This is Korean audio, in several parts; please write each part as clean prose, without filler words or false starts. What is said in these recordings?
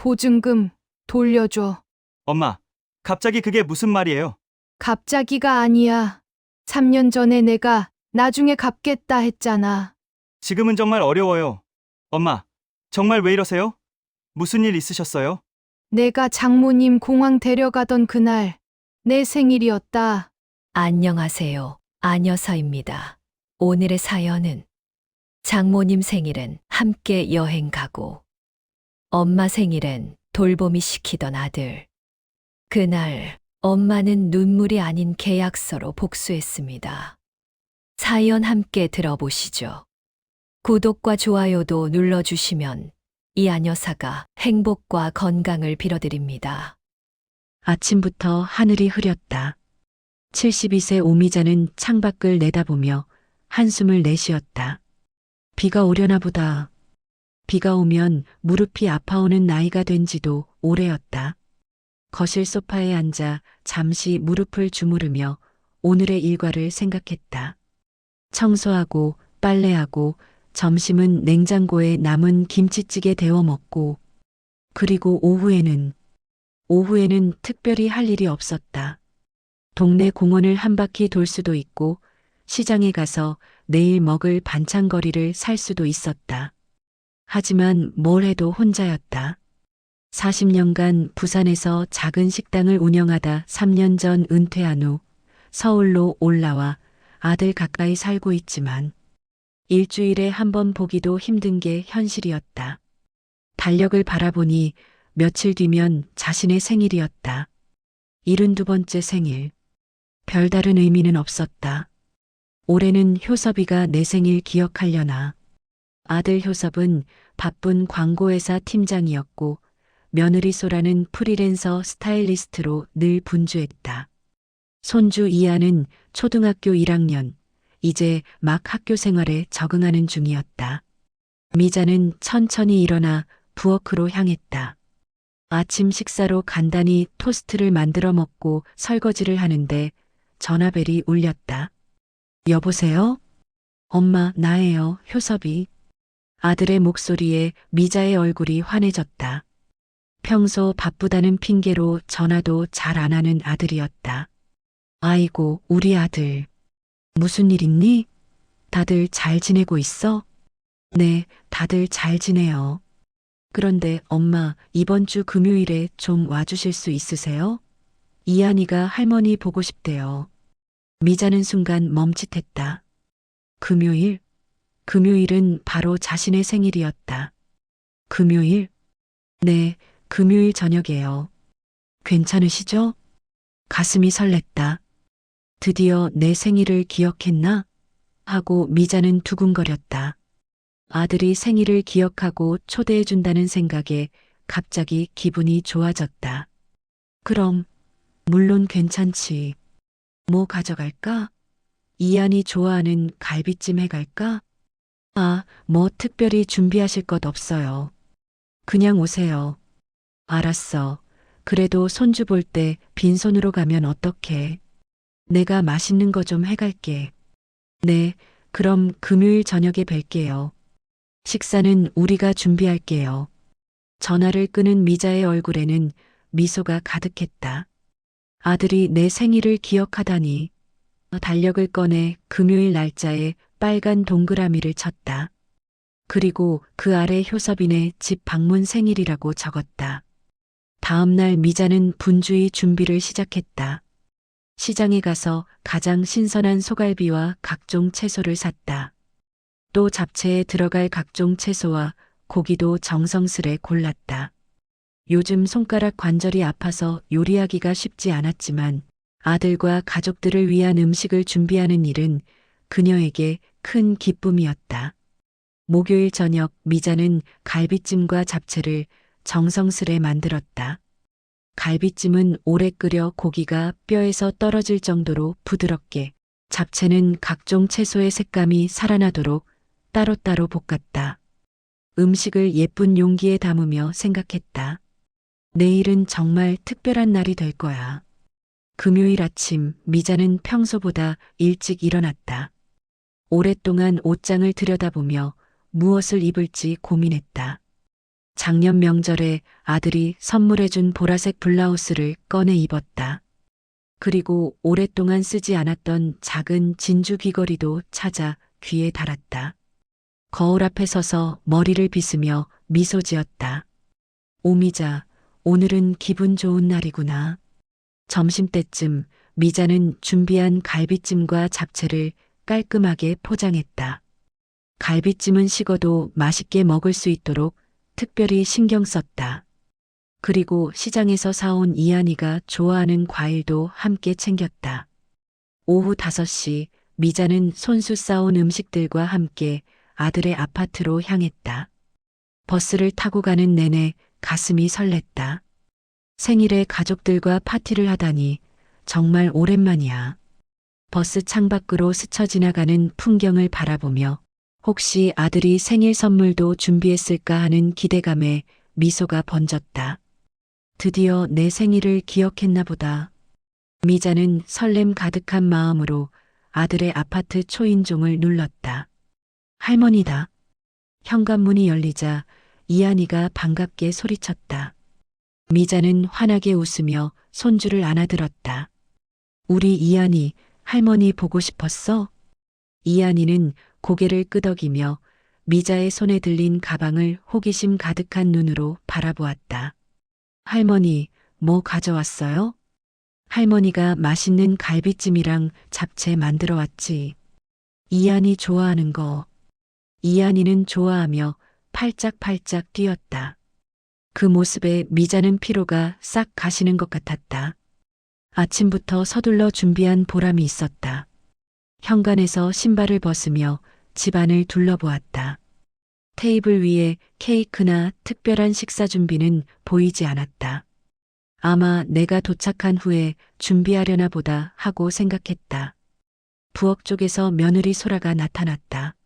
보증금 돌려줘. 엄마, 갑자기 그게 무슨 말이에요? 갑자기가 아니야. 3년 전에 내가 나중에 갚겠다 했잖아. 지금은 정말 어려워요. 엄마, 정말 왜 이러세요? 무슨 일 있으셨어요? 내가 장모님 공항 데려가던 그날 내 생일이었다. 안녕하세요. 안여사입니다. 오늘의 사연은 장모님 생일엔 함께 여행 가고 엄마 생일엔 돌봄이 시키던 아들. 그날 엄마는 눈물이 아닌 계약서로 복수했습니다. 사연 함께 들어보시죠. 구독과 좋아요도 눌러주시면 이 안여사가 행복과 건강을 빌어드립니다. 아침부터 하늘이 흐렸다. 72세 오미자는 창밖을 내다보며 한숨을 내쉬었다. 비가 오려나 보다. 비가 오면 무릎이 아파오는 나이가 된 지도 오래였다. 거실 소파에 앉아 잠시 무릎을 주무르며 오늘의 일과를 생각했다. 청소하고 빨래하고 점심은 냉장고에 남은 김치찌개 데워 먹고 그리고 오후에는 특별히 할 일이 없었다. 동네 공원을 한 바퀴 돌 수도 있고 시장에 가서 내일 먹을 반찬거리를 살 수도 있었다. 하지만 뭘 해도 혼자였다. 40년간 부산에서 작은 식당을 운영하다 3년 전 은퇴한 후 서울로 올라와 아들 가까이 살고 있지만 일주일에 한 번 보기도 힘든 게 현실이었다. 달력을 바라보니 며칠 뒤면 자신의 생일이었다. 72번째 생일. 별다른 의미는 없었다. 올해는 효섭이가 내 생일 기억하려나. 아들 효섭은 바쁜 광고회사 팀장이었고 며느리 소라는 프리랜서 스타일리스트로 늘 분주했다. 손주 이하는 초등학교 1학년, 이제 막 학교 생활에 적응하는 중이었다. 미자는 천천히 일어나 부엌으로 향했다. 아침 식사로 간단히 토스트를 만들어 먹고 설거지를 하는데 전화벨이 울렸다. 여보세요? 엄마, 나예요, 효섭이. 아들의 목소리에 미자의 얼굴이 환해졌다. 평소 바쁘다는 핑계로 전화도 잘 안 하는 아들이었다. 아이고, 우리 아들. 무슨 일 있니? 다들 잘 지내고 있어? 네, 다들 잘 지내요. 그런데 엄마, 이번 주 금요일에 좀 와주실 수 있으세요? 이한이가 할머니 보고 싶대요. 미자는 순간 멈칫했다. 금요일? 금요일은 바로 자신의 생일이었다. 금요일? 네, 금요일 저녁에요. 괜찮으시죠? 가슴이 설렜다. 드디어 내 생일을 기억했나? 하고 미자는 두근거렸다. 아들이 생일을 기억하고 초대해준다는 생각에 갑자기 기분이 좋아졌다. 그럼, 물론 괜찮지. 뭐 가져갈까? 이한이 좋아하는 갈비찜 해갈까? 아, 뭐 특별히 준비하실 것 없어요. 그냥 오세요. 알았어. 그래도 손주 볼 때 빈손으로 가면 어떡해. 내가 맛있는 거 좀 해갈게. 네, 그럼 금요일 저녁에 뵐게요. 식사는 우리가 준비할게요. 전화를 끄는 미자의 얼굴에는 미소가 가득했다. 아들이 내 생일을 기억하다니. 달력을 꺼내 금요일 날짜에 빨간 동그라미를 쳤다. 그리고 그 아래 효섭이네 집 방문 생일이라고 적었다. 다음 날 미자는 분주히 준비를 시작했다. 시장에 가서 가장 신선한 소갈비와 각종 채소를 샀다. 또 잡채에 들어갈 각종 채소와 고기도 정성스레 골랐다. 요즘 손가락 관절이 아파서 요리하기가 쉽지 않았지만 아들과 가족들을 위한 음식을 준비하는 일은 그녀에게 큰 기쁨이었다. 목요일 저녁 미자는 갈비찜과 잡채를 정성스레 만들었다. 갈비찜은 오래 끓여 고기가 뼈에서 떨어질 정도로 부드럽게, 잡채는 각종 채소의 색감이 살아나도록 따로따로 볶았다. 음식을 예쁜 용기에 담으며 생각했다. 내일은 정말 특별한 날이 될 거야. 금요일 아침 미자는 평소보다 일찍 일어났다. 오랫동안 옷장을 들여다보며 무엇을 입을지 고민했다. 작년 명절에 아들이 선물해준 보라색 블라우스를 꺼내 입었다. 그리고 오랫동안 쓰지 않았던 작은 진주 귀걸이도 찾아 귀에 달았다. 거울 앞에 서서 머리를 빗으며 미소 지었다. 오미자, 오늘은 기분 좋은 날이구나. 점심때쯤 미자는 준비한 갈비찜과 잡채를 깔끔하게 포장했다. 갈비찜은 식어도 맛있게 먹을 수 있도록 특별히 신경 썼다. 그리고 시장에서 사온 이한이가 좋아하는 과일도 함께 챙겼다. 오후 5시 미자는 손수 싸온 음식들과 함께 아들의 아파트로 향했다. 버스를 타고 가는 내내 가슴이 설렜다. 생일에 가족들과 파티를 하다니 정말 오랜만이야. 버스 창밖으로 스쳐 지나가는 풍경을 바라보며 혹시 아들이 생일 선물도 준비했을까 하는 기대감에 미소가 번졌다. 드디어 내 생일을 기억했나 보다. 미자는 설렘 가득한 마음으로 아들의 아파트 초인종을 눌렀다. 할머니다. 현관문이 열리자 이한이가 반갑게 소리쳤다. 미자는 환하게 웃으며 손주를 안아들었다. 우리 이한이 할머니 보고 싶었어? 이한이는 고개를 끄덕이며 미자의 손에 들린 가방을 호기심 가득한 눈으로 바라보았다. 할머니, 뭐 가져왔어요? 할머니가 맛있는 갈비찜이랑 잡채 만들어 왔지. 이한이 좋아하는 거. 이한이는 좋아하며 팔짝팔짝 뛰었다. 그 모습에 미자는 피로가 싹 가시는 것 같았다. 아침부터 서둘러 준비한 보람이 있었다. 현관에서 신발을 벗으며 집안을 둘러보았다. 테이블 위에 케이크나 특별한 식사 준비는 보이지 않았다. 아마 내가 도착한 후에 준비하려나 보다 하고 생각했다. 부엌 쪽에서 며느리 소라가 나타났다.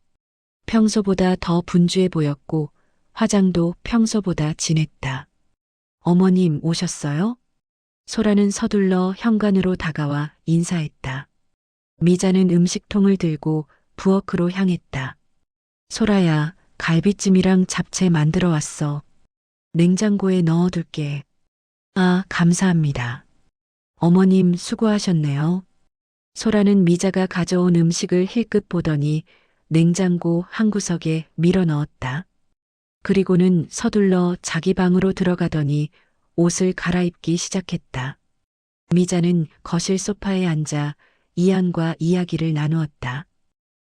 평소보다 더 분주해 보였고 화장도 평소보다 진했다. 어머님 오셨어요? 소라는 서둘러 현관으로 다가와 인사했다. 미자는 음식통을 들고 부엌으로 향했다. 소라야, 갈비찜이랑 잡채 만들어 왔어. 냉장고에 넣어둘게. 아, 감사합니다. 어머님 수고하셨네요. 소라는 미자가 가져온 음식을 힐끗 보더니 냉장고 한 구석에 밀어 넣었다. 그리고는 서둘러 자기 방으로 들어가더니 옷을 갈아입기 시작했다. 미자는 거실 소파에 앉아 이한과 이야기를 나누었다.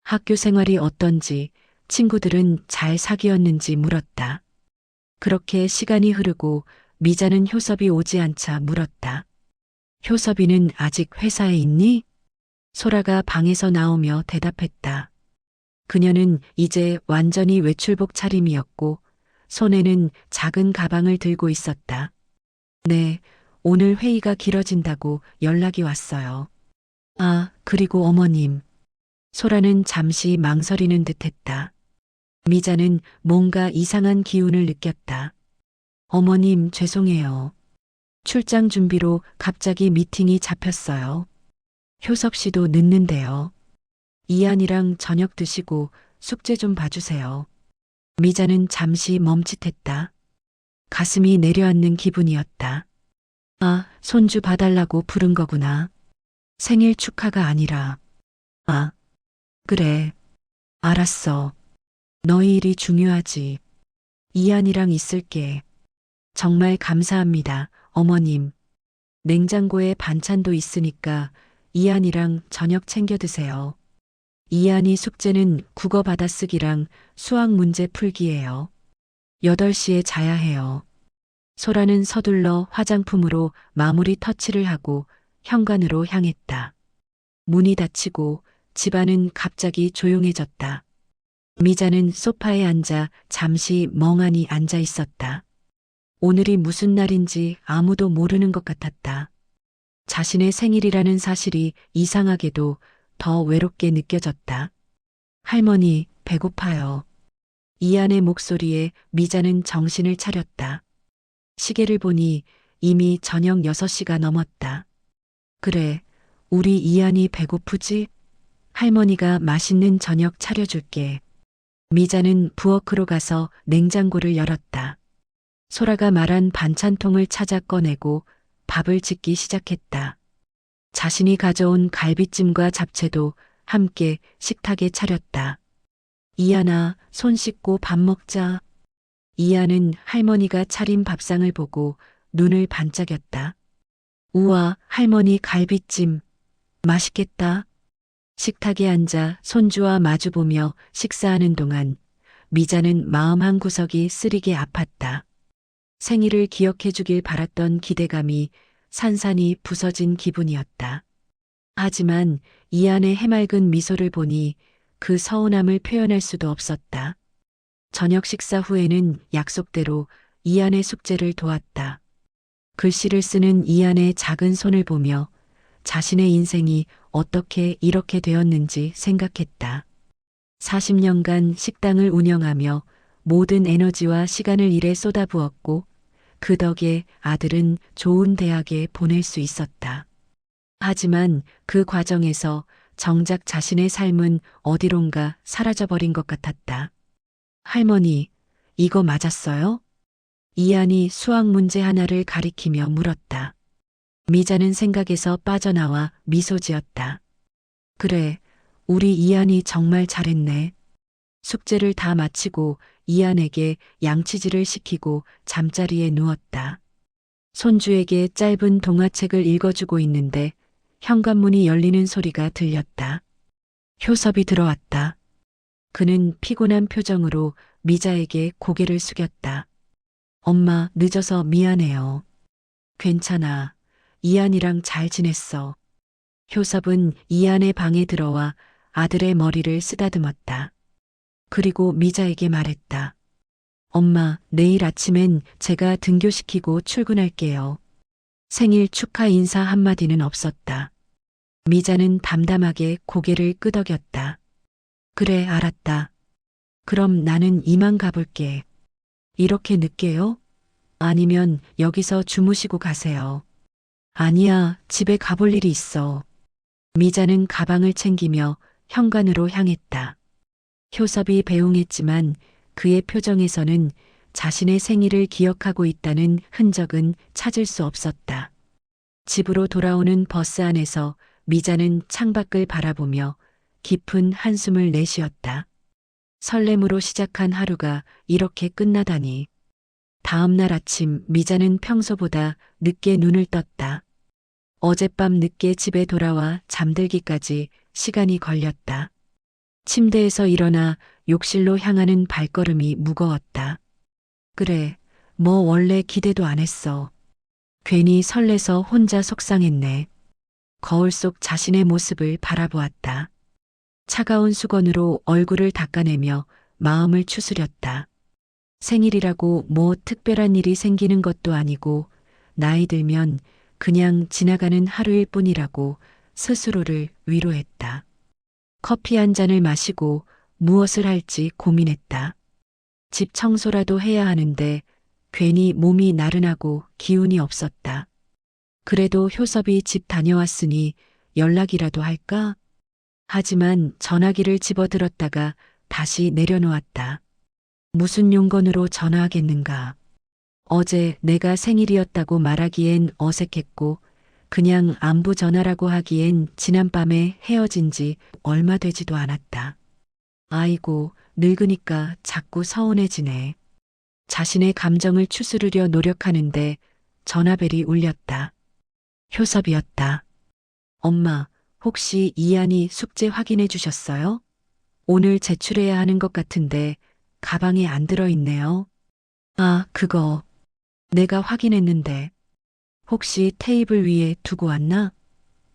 학교 생활이 어떤지, 친구들은 잘 사귀었는지 물었다. 그렇게 시간이 흐르고 미자는 효섭이 오지 않자 물었다. 효섭이는 아직 회사에 있니? 소라가 방에서 나오며 대답했다. 그녀는 이제 완전히 외출복 차림이었고 손에는 작은 가방을 들고 있었다. 네, 오늘 회의가 길어진다고 연락이 왔어요. 아, 그리고 어머님. 소라는 잠시 망설이는 듯했다. 미자는 뭔가 이상한 기운을 느꼈다. 어머님 죄송해요. 출장 준비로 갑자기 미팅이 잡혔어요. 효섭 씨도 늦는데요. 이한이랑 저녁 드시고 숙제 좀 봐주세요. 미자는 잠시 멈칫했다. 가슴이 내려앉는 기분이었다. 아, 손주 봐달라고 부른 거구나. 생일 축하가 아니라. 아, 그래. 알았어. 너희 일이 중요하지. 이한이랑 있을게. 정말 감사합니다, 어머님. 냉장고에 반찬도 있으니까 이한이랑 저녁 챙겨 드세요. 이한이 숙제는 국어 받아쓰기랑 수학 문제 풀기예요. 8시에 자야 해요. 소라는 서둘러 화장품으로 마무리 터치를 하고 현관으로 향했다. 문이 닫히고 집안은 갑자기 조용해졌다. 미자는 소파에 앉아 잠시 멍하니 앉아 있었다. 오늘이 무슨 날인지 아무도 모르는 것 같았다. 자신의 생일이라는 사실이 이상하게도 더 외롭게 느껴졌다. 할머니, 배고파요. 이한의 목소리에 미자는 정신을 차렸다. 시계를 보니 이미 저녁 6시가 넘었다. 그래, 우리 이한이 배고프지? 할머니가 맛있는 저녁 차려줄게. 미자는 부엌으로 가서 냉장고를 열었다. 소라가 말한 반찬통을 찾아 꺼내고 밥을 짓기 시작했다. 자신이 가져온 갈비찜과 잡채도 함께 식탁에 차렸다. 이하나, 손 씻고 밥 먹자. 이하는 할머니가 차린 밥상을 보고 눈을 반짝였다. 우와, 할머니 갈비찜. 맛있겠다. 식탁에 앉아 손주와 마주보며 식사하는 동안 미자는 마음 한구석이 쓰리게 아팠다. 생일을 기억해 주길 바랐던 기대감이 산산이 부서진 기분이었다. 하지만 이안의 해맑은 미소를 보니 그 서운함을 표현할 수도 없었다. 저녁 식사 후에는 약속대로 이안의 숙제를 도왔다. 글씨를 쓰는 이안의 작은 손을 보며 자신의 인생이 어떻게 이렇게 되었는지 생각했다. 40년간 식당을 운영하며 모든 에너지와 시간을 일에 쏟아부었고 그 덕에 아들은 좋은 대학에 보낼 수 있었다. 하지만 그 과정에서 정작 자신의 삶은 어디론가 사라져버린 것 같았다. 할머니, 이거 맞았어요? 이안이 수학 문제 하나를 가리키며 물었다. 미자는 생각에서 빠져나와 미소 지었다. 그래, 우리 이안이 정말 잘했네. 숙제를 다 마치고 이안에게 양치질을 시키고 잠자리에 누웠다. 손주에게 짧은 동화책을 읽어주고 있는데 현관문이 열리는 소리가 들렸다. 효섭이 들어왔다. 그는 피곤한 표정으로 미자에게 고개를 숙였다. 엄마, 늦어서 미안해요. 괜찮아. 이안이랑 잘 지냈어. 효섭은 이안의 방에 들어와 아들의 머리를 쓰다듬었다. 그리고 미자에게 말했다. 엄마, 내일 아침엔 제가 등교시키고 출근할게요. 생일 축하 인사 한마디는 없었다. 미자는 담담하게 고개를 끄덕였다. 그래, 알았다. 그럼 나는 이만 가볼게. 이렇게 늦게요? 아니면 여기서 주무시고 가세요. 아니야, 집에 가볼 일이 있어. 미자는 가방을 챙기며 현관으로 향했다. 효섭이 배웅했지만 그의 표정에서는 자신의 생일을 기억하고 있다는 흔적은 찾을 수 없었다. 집으로 돌아오는 버스 안에서 미자는 창밖을 바라보며 깊은 한숨을 내쉬었다. 설렘으로 시작한 하루가 이렇게 끝나다니. 다음 날 아침 미자는 평소보다 늦게 눈을 떴다. 어젯밤 늦게 집에 돌아와 잠들기까지 시간이 걸렸다. 침대에서 일어나 욕실로 향하는 발걸음이 무거웠다. 그래, 뭐 원래 기대도 안 했어. 괜히 설레서 혼자 속상했네. 거울 속 자신의 모습을 바라보았다. 차가운 수건으로 얼굴을 닦아내며 마음을 추스렸다. 생일이라고 뭐 특별한 일이 생기는 것도 아니고 나이 들면 그냥 지나가는 하루일 뿐이라고 스스로를 위로했다. 커피 한 잔을 마시고 무엇을 할지 고민했다. 집 청소라도 해야 하는데 괜히 몸이 나른하고 기운이 없었다. 그래도 효섭이 집 다녀왔으니 연락이라도 할까? 하지만 전화기를 집어들었다가 다시 내려놓았다. 무슨 용건으로 전화하겠는가? 어제 내가 생일이었다고 말하기엔 어색했고 그냥 안부 전화라고 하기엔 지난밤에 헤어진 지 얼마 되지도 않았다. 아이고, 늙으니까 자꾸 서운해지네. 자신의 감정을 추스르려 노력하는데 전화벨이 울렸다. 효섭이었다. 엄마, 혹시 이안이 숙제 확인해 주셨어요? 오늘 제출해야 하는 것 같은데 가방에 안 들어있네요. 아, 그거. 내가 확인했는데. 혹시 테이블 위에 두고 왔나?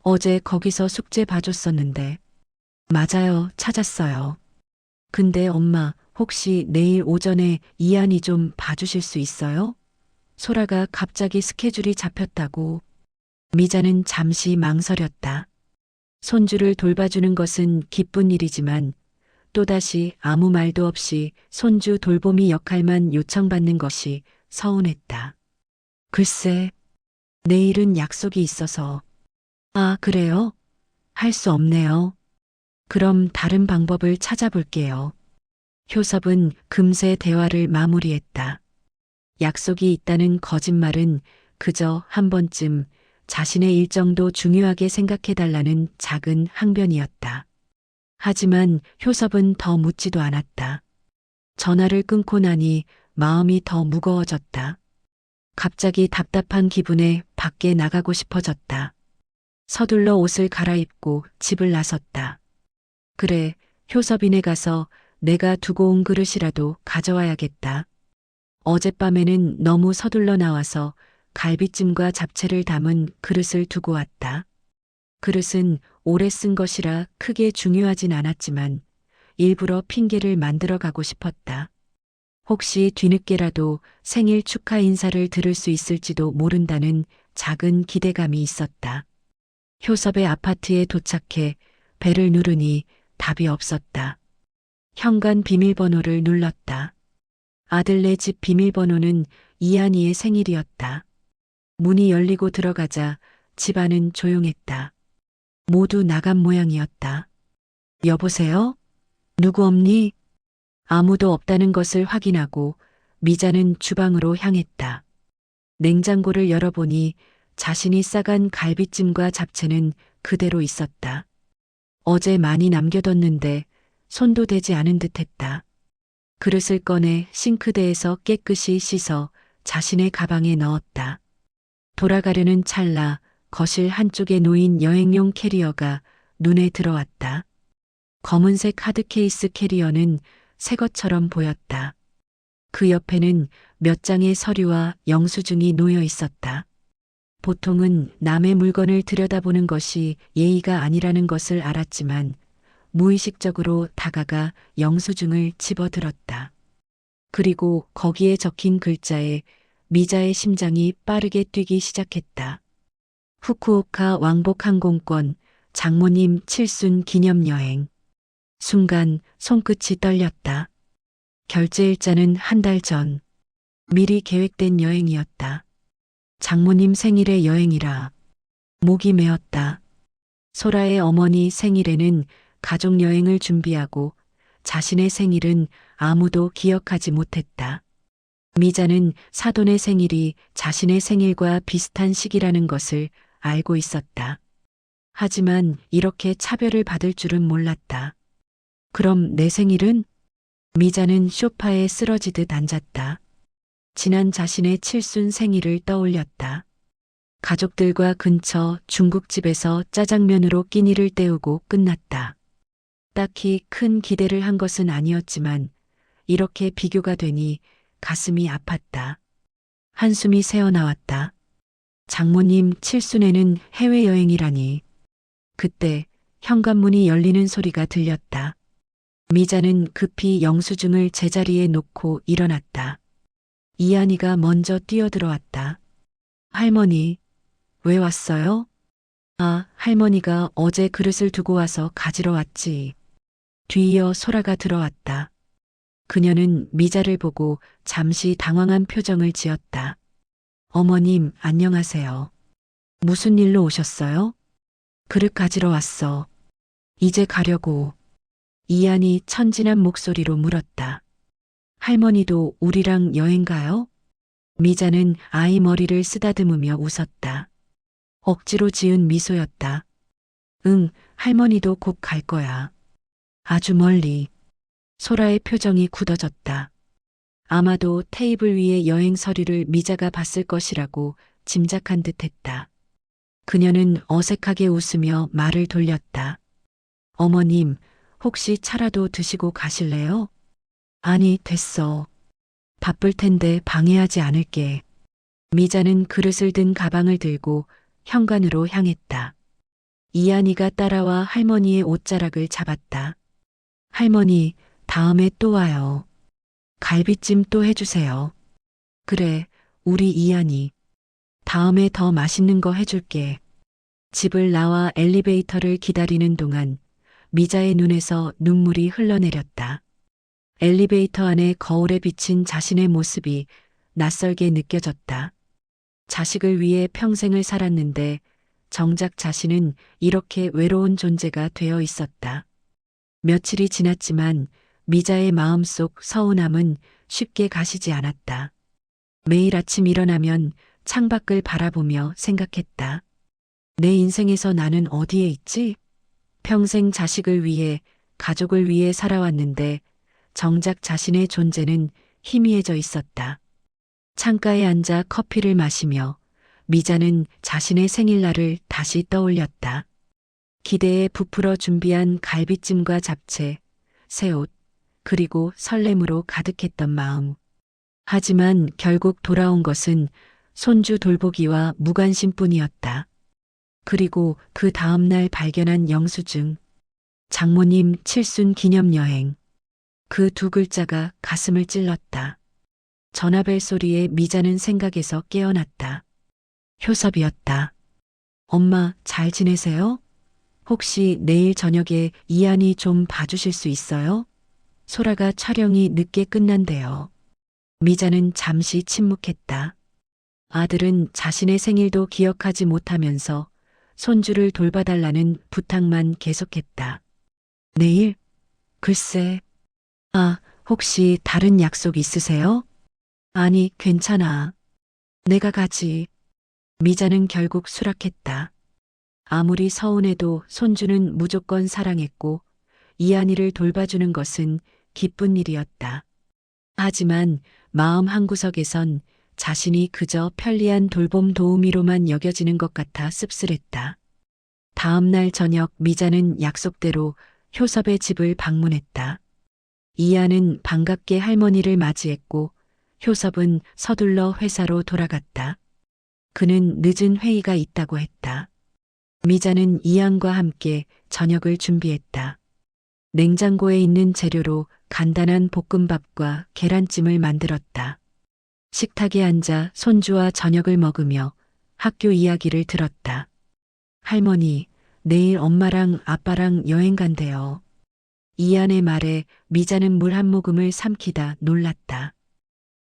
어제 거기서 숙제 봐줬었는데. 맞아요, 찾았어요. 근데 엄마, 혹시 내일 오전에 이안이 좀 봐주실 수 있어요? 소라가 갑자기 스케줄이 잡혔다고. 미자는 잠시 망설였다. 손주를 돌봐주는 것은 기쁜 일이지만 또다시 아무 말도 없이 손주 돌보미 역할만 요청받는 것이 서운했다. 글쎄, 내일은 약속이 있어서. 아, 그래요? 할 수 없네요. 그럼 다른 방법을 찾아볼게요. 효섭은 금세 대화를 마무리했다. 약속이 있다는 거짓말은 그저 한 번쯤 자신의 일정도 중요하게 생각해달라는 작은 항변이었다. 하지만 효섭은 더 묻지도 않았다. 전화를 끊고 나니 마음이 더 무거워졌다. 갑자기 답답한 기분에 밖에 나가고 싶어졌다. 서둘러 옷을 갈아입고 집을 나섰다. 그래, 효섭이네 가서 내가 두고 온 그릇이라도 가져와야겠다. 어젯밤에는 너무 서둘러 나와서 갈비찜과 잡채를 담은 그릇을 두고 왔다. 그릇은 오래 쓴 것이라 크게 중요하진 않았지만 일부러 핑계를 만들어 가고 싶었다. 혹시 뒤늦게라도 생일 축하 인사를 들을 수 있을지도 모른다는 작은 기대감이 있었다. 효섭의 아파트에 도착해 벨을 누르니 답이 없었다. 현관 비밀번호를 눌렀다. 아들네 집 비밀번호는 이한이의 생일이었다. 문이 열리고 들어가자 집안은 조용했다. 모두 나간 모양이었다. 여보세요? 누구 없니? 아무도 없다는 것을 확인하고 미자는 주방으로 향했다. 냉장고를 열어보니 자신이 싸간 갈비찜과 잡채는 그대로 있었다. 어제 많이 남겨뒀는데 손도 대지 않은 듯했다. 그릇을 꺼내 싱크대에서 깨끗이 씻어 자신의 가방에 넣었다. 돌아가려는 찰나 거실 한쪽에 놓인 여행용 캐리어가 눈에 들어왔다. 검은색 하드케이스 캐리어는 새 것처럼 보였다. 그 옆에는 몇 장의 서류와 영수증이 놓여 있었다. 보통은 남의 물건을 들여다보는 것이 예의가 아니라는 것을 알았지만 무의식적으로 다가가 영수증을 집어들었다. 그리고 거기에 적힌 글자에 미자의 심장이 빠르게 뛰기 시작했다. 후쿠오카 왕복 항공권, 장모님 칠순 기념여행. 순간 손끝이 떨렸다. 결제일자는 한 달 전. 미리 계획된 여행이었다. 장모님 생일의 여행이라 목이 메었다. 소라의 어머니 생일에는 가족 여행을 준비하고 자신의 생일은 아무도 기억하지 못했다. 미자는 사돈의 생일이 자신의 생일과 비슷한 시기라는 것을 알고 있었다. 하지만 이렇게 차별을 받을 줄은 몰랐다. 그럼 내 생일은? 미자는 소파에 쓰러지듯 앉았다. 지난 자신의 칠순 생일을 떠올렸다. 가족들과 근처 중국집에서 짜장면으로 끼니를 때우고 끝났다. 딱히 큰 기대를 한 것은 아니었지만 이렇게 비교가 되니 가슴이 아팠다. 한숨이 새어나왔다. 장모님 칠순에는 해외여행이라니. 그때 현관문이 열리는 소리가 들렸다. 미자는 급히 영수증을 제자리에 놓고 일어났다. 이한이가 먼저 뛰어들어왔다. 할머니, 왜 왔어요? 아, 할머니가 어제 그릇을 두고 와서 가지러 왔지. 뒤이어 소라가 들어왔다. 그녀는 미자를 보고 잠시 당황한 표정을 지었다. 어머님, 안녕하세요. 무슨 일로 오셨어요? 그릇 가지러 왔어. 이제 가려고. 이한이 천진한 목소리로 물었다. 할머니도 우리랑 여행 가요? 미자는 아이 머리를 쓰다듬으며 웃었다. 억지로 지은 미소였다. 응, 할머니도 곧 갈 거야. 아주 멀리. 소라의 표정이 굳어졌다. 아마도 테이블 위에 여행 서류를 미자가 봤을 것이라고 짐작한 듯했다. 그녀는 어색하게 웃으며 말을 돌렸다. 어머님, 혹시 차라도 드시고 가실래요? 아니, 됐어. 바쁠 텐데 방해하지 않을게. 미자는 그릇을 든 가방을 들고 현관으로 향했다. 이한이가 따라와 할머니의 옷자락을 잡았다. 할머니, 다음에 또 와요. 갈비찜 또 해주세요. 그래, 우리 이한이. 다음에 더 맛있는 거 해줄게. 집을 나와 엘리베이터를 기다리는 동안 미자의 눈에서 눈물이 흘러내렸다. 엘리베이터 안에 거울에 비친 자신의 모습이 낯설게 느껴졌다. 자식을 위해 평생을 살았는데 정작 자신은 이렇게 외로운 존재가 되어 있었다. 며칠이 지났지만 미자의 마음속 서운함은 쉽게 가시지 않았다. 매일 아침 일어나면 창밖을 바라보며 생각했다. 내 인생에서 나는 어디에 있지? 평생 자식을 위해, 가족을 위해 살아왔는데 정작 자신의 존재는 희미해져 있었다. 창가에 앉아 커피를 마시며 미자는 자신의 생일날을 다시 떠올렸다. 기대에 부풀어 준비한 갈비찜과 잡채, 새 옷, 그리고 설렘으로 가득했던 마음. 하지만 결국 돌아온 것은 손주 돌보기와 무관심뿐이었다. 그리고 그 다음날 발견한 영수증. 장모님 칠순 기념여행. 그 두 글자가 가슴을 찔렀다. 전화벨 소리에 미자는 생각에서 깨어났다. 효섭이었다. 엄마 잘 지내세요? 혹시 내일 저녁에 이한이 좀 봐주실 수 있어요? 소라가 촬영이 늦게 끝난대요. 미자는 잠시 침묵했다. 아들은 자신의 생일도 기억하지 못하면서 손주를 돌봐달라는 부탁만 계속했다. 내일? 글쎄. 아, 혹시 다른 약속 있으세요? 아니, 괜찮아. 내가 가지. 미자는 결국 수락했다. 아무리 서운해도 손주는 무조건 사랑했고 이한이를 돌봐주는 것은 기쁜 일이었다. 하지만 마음 한구석에선 자신이 그저 편리한 돌봄 도우미로만 여겨지는 것 같아 씁쓸했다. 다음 날 저녁 미자는 약속대로 효섭의 집을 방문했다. 이한은 반갑게 할머니를 맞이했고 효섭은 서둘러 회사로 돌아갔다. 그는 늦은 회의가 있다고 했다. 미자는 이한과 함께 저녁을 준비했다. 냉장고에 있는 재료로 간단한 볶음밥과 계란찜을 만들었다. 식탁에 앉아 손주와 저녁을 먹으며 학교 이야기를 들었다. 할머니, 내일 엄마랑 아빠랑 여행 간대요. 이한의 말에 미자는 물 한 모금을 삼키다 놀랐다.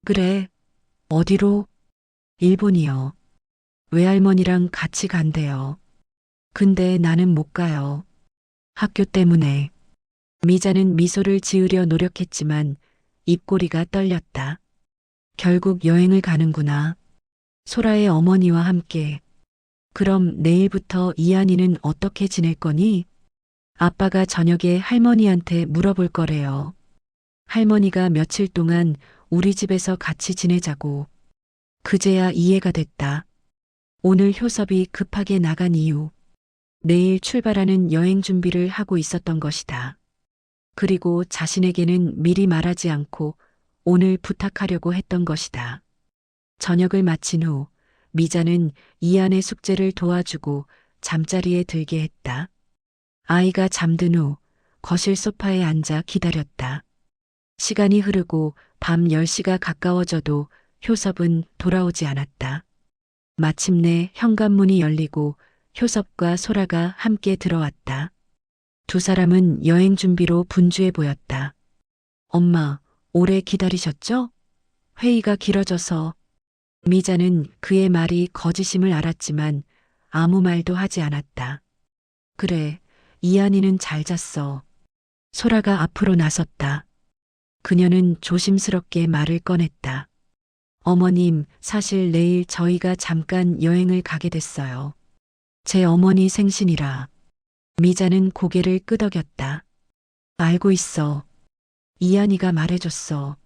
그래, 어디로? 일본이요. 외할머니랑 같이 간대요. 근데 나는 못 가요. 학교 때문에. 미자는 미소를 지으려 노력했지만 입꼬리가 떨렸다. 결국 여행을 가는구나. 소라의 어머니와 함께. 그럼 내일부터 이한이는 어떻게 지낼 거니? 아빠가 저녁에 할머니한테 물어볼 거래요. 할머니가 며칠 동안 우리 집에서 같이 지내자고. 그제야 이해가 됐다. 오늘 효섭이 급하게 나간 이유. 내일 출발하는 여행 준비를 하고 있었던 것이다. 그리고 자신에게는 미리 말하지 않고 오늘 부탁하려고 했던 것이다. 저녁을 마친 후 미자는 이한의 숙제를 도와주고 잠자리에 들게 했다. 아이가 잠든 후 거실 소파에 앉아 기다렸다. 시간이 흐르고 밤 10시가 가까워져도 효섭은 돌아오지 않았다. 마침내 현관문이 열리고 효섭과 소라가 함께 들어왔다. 두 사람은 여행 준비로 분주해 보였다. 엄마, 오래 기다리셨죠? 회의가 길어져서. 미자는 그의 말이 거짓임을 알았지만 아무 말도 하지 않았다. 그래, 이한이는 잘 잤어. 소라가 앞으로 나섰다. 그녀는 조심스럽게 말을 꺼냈다. 어머님, 사실 내일 저희가 잠깐 여행을 가게 됐어요. 제 어머니 생신이라. 미자는 고개를 끄덕였다. 알고 있어. 이한이가 말해줬어.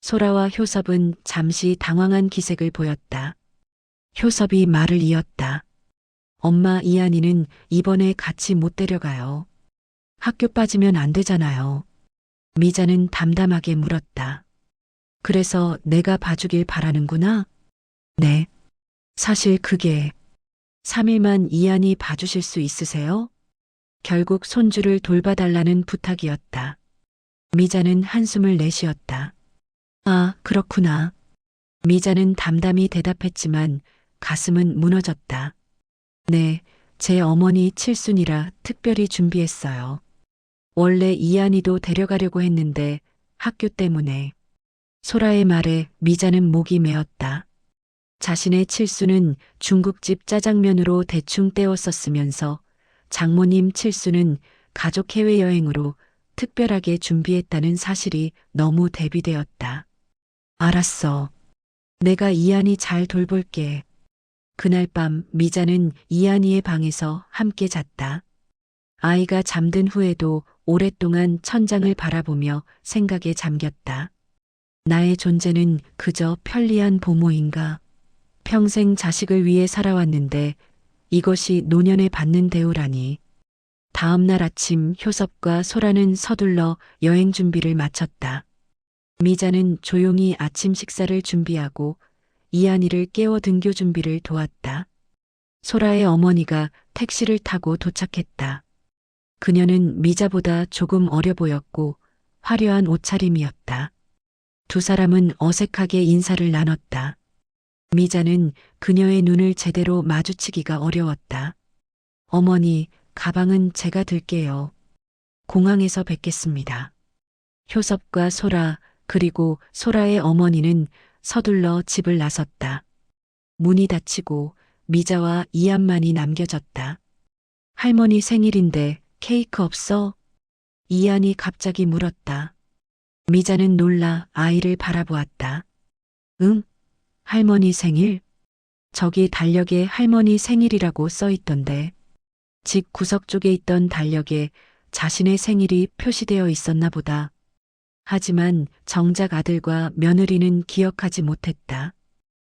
소라와 효섭은 잠시 당황한 기색을 보였다. 효섭이 말을 이었다. 엄마, 이한이는 이번에 같이 못 데려가요. 학교 빠지면 안 되잖아요. 미자는 담담하게 물었다. 그래서 내가 봐주길 바라는구나? 네. 사실 그게 3일만 이한이 봐주실 수 있으세요? 결국 손주를 돌봐달라는 부탁이었다. 미자는 한숨을 내쉬었다. 아, 그렇구나. 미자는 담담히 대답했지만 가슴은 무너졌다. 네, 제 어머니 칠순이라 특별히 준비했어요. 원래 이한이도 데려가려고 했는데 학교 때문에. 소라의 말에 미자는 목이 메었다. 자신의 칠순은 중국집 짜장면으로 대충 때웠었으면서 장모님 칠순은 가족 해외여행으로 특별하게 준비했다는 사실이 너무 대비되었다. 알았어. 내가 이한이 잘 돌볼게. 그날 밤 미자는 이한이의 방에서 함께 잤다. 아이가 잠든 후에도 오랫동안 천장을 바라보며 생각에 잠겼다. 나의 존재는 그저 편리한 보모인가? 평생 자식을 위해 살아왔는데 이것이 노년에 받는 대우라니. 다음 날 아침 효섭과 소라는 서둘러 여행 준비를 마쳤다. 미자는 조용히 아침 식사를 준비하고 이한이를 깨워 등교 준비를 도왔다. 소라의 어머니가 택시를 타고 도착했다. 그녀는 미자보다 조금 어려 보였고 화려한 옷차림이었다. 두 사람은 어색하게 인사를 나눴다. 미자는 그녀의 눈을 제대로 마주치기가 어려웠다. 어머니, 가방은 제가 들게요. 공항에서 뵙겠습니다. 효섭과 소라, 그리고 소라의 어머니는 서둘러 집을 나섰다. 문이 닫히고 미자와 이한만이 남겨졌다. 할머니 생일인데 케이크 없어? 이한이 갑자기 물었다. 미자는 놀라 아이를 바라보았다. 응? 할머니 생일? 저기 달력에 할머니 생일이라고 써 있던데. 집 구석 쪽에 있던 달력에 자신의 생일이 표시되어 있었나 보다. 하지만 정작 아들과 며느리는 기억하지 못했다.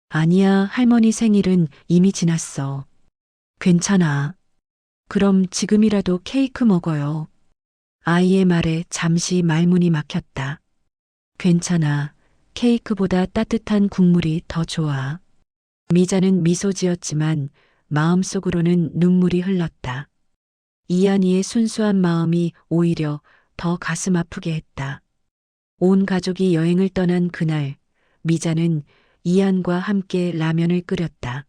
아니야, 할머니 생일은 이미 지났어. 괜찮아. 그럼 지금이라도 케이크 먹어요. 아이의 말에 잠시 말문이 막혔다. 괜찮아. 케이크보다 따뜻한 국물이 더 좋아. 미자는 미소 지었지만 마음속으로는 눈물이 흘렀다. 이한이의 순수한 마음이 오히려 더 가슴 아프게 했다. 온 가족이 여행을 떠난 그날, 미자는 이한과 함께 라면을 끓였다.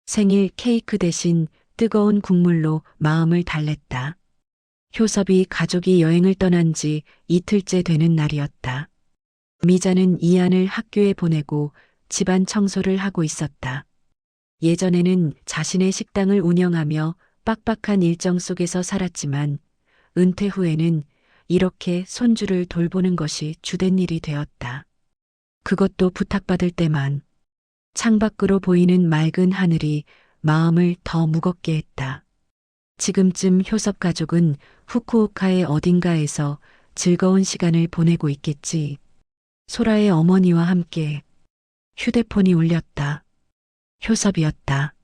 생일 케이크 대신 뜨거운 국물로 마음을 달랬다. 효섭이 가족이 여행을 떠난 지 이틀째 되는 날이었다. 미자는 이한을 학교에 보내고 집안 청소를 하고 있었다. 예전에는 자신의 식당을 운영하며 빡빡한 일정 속에서 살았지만 은퇴 후에는 이렇게 손주를 돌보는 것이 주된 일이 되었다. 그것도 부탁받을 때만. 창밖으로 보이는 맑은 하늘이 마음을 더 무겁게 했다. 지금쯤 효섭 가족은 후쿠오카의 어딘가에서 즐거운 시간을 보내고 있겠지. 소라의 어머니와 함께. 휴대폰이 울렸다. 효섭이었다.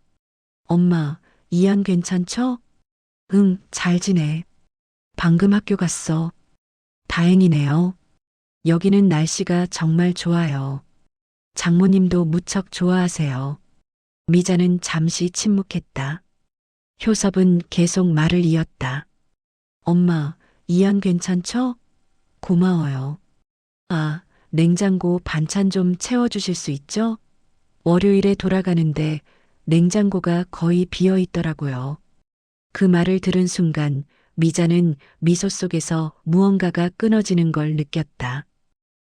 엄마, 이한 괜찮죠? 응, 잘 지내. 방금 학교 갔어. 다행이네요. 여기는 날씨가 정말 좋아요. 장모님도 무척 좋아하세요. 미자는 잠시 침묵했다. 효섭은 계속 말을 이었다. 엄마, 이한 괜찮죠? 고마워요. 아, 냉장고 반찬 좀 채워주실 수 있죠? 월요일에 돌아가는데 냉장고가 거의 비어 있더라고요. 그 말을 들은 순간 미자는 미소 속에서 무언가가 끊어지는 걸 느꼈다.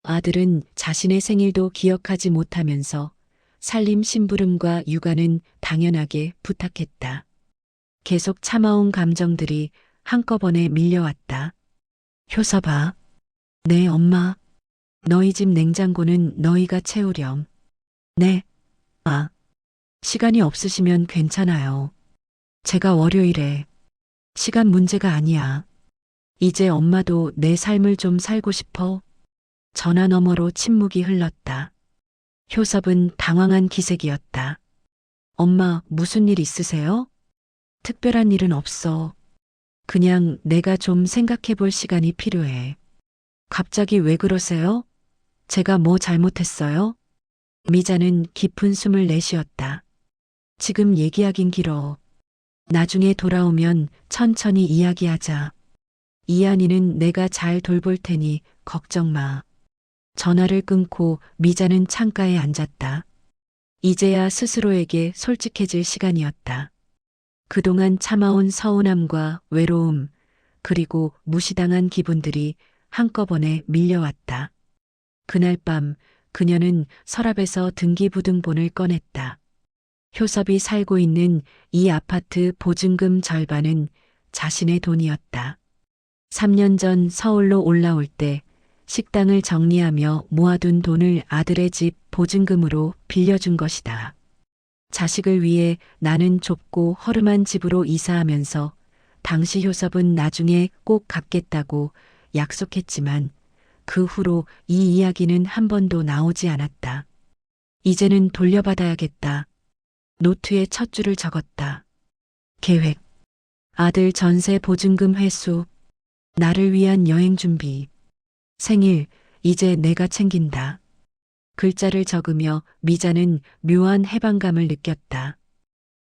아들은 자신의 생일도 기억하지 못하면서 살림 심부름과 육아는 당연하게 부탁했다. 계속 참아온 감정들이 한꺼번에 밀려왔다. 효섭아. 네, 엄마. 너희 집 냉장고는 너희가 채우렴. 네. 아. 시간이 없으시면 괜찮아요. 제가 월요일에. 시간 문제가 아니야. 이제 엄마도 내 삶을 좀 살고 싶어. 전화 너머로 침묵이 흘렀다. 효섭은 당황한 기색이었다. 엄마, 무슨 일 있으세요? 특별한 일은 없어. 그냥 내가 좀 생각해 볼 시간이 필요해. 갑자기 왜 그러세요? 제가 뭐 잘못했어요? 미자는 깊은 숨을 내쉬었다. 지금 얘기하긴 길어. 나중에 돌아오면 천천히 이야기하자. 이한이는 내가 잘 돌볼 테니 걱정 마. 전화를 끊고 미자는 창가에 앉았다. 이제야 스스로에게 솔직해질 시간이었다. 그동안 참아온 서운함과 외로움, 그리고 무시당한 기분들이 한꺼번에 밀려왔다. 그날 밤 그녀는 서랍에서 등기부등본을 꺼냈다. 효섭이 살고 있는 이 아파트 보증금 절반은 자신의 돈이었다. 3년 전 서울로 올라올 때 식당을 정리하며 모아둔 돈을 아들의 집 보증금으로 빌려준 것이다. 자식을 위해 나는 좁고 허름한 집으로 이사하면서 당시 효섭은 나중에 꼭 갚겠다고 약속했지만 그 후로 이 이야기는 한 번도 나오지 않았다. 이제는 돌려받아야겠다. 노트에 첫 줄을 적었다. 계획. 아들 전세 보증금 회수. 나를 위한 여행 준비. 생일, 이제 내가 챙긴다. 글자를 적으며 미자는 묘한 해방감을 느꼈다.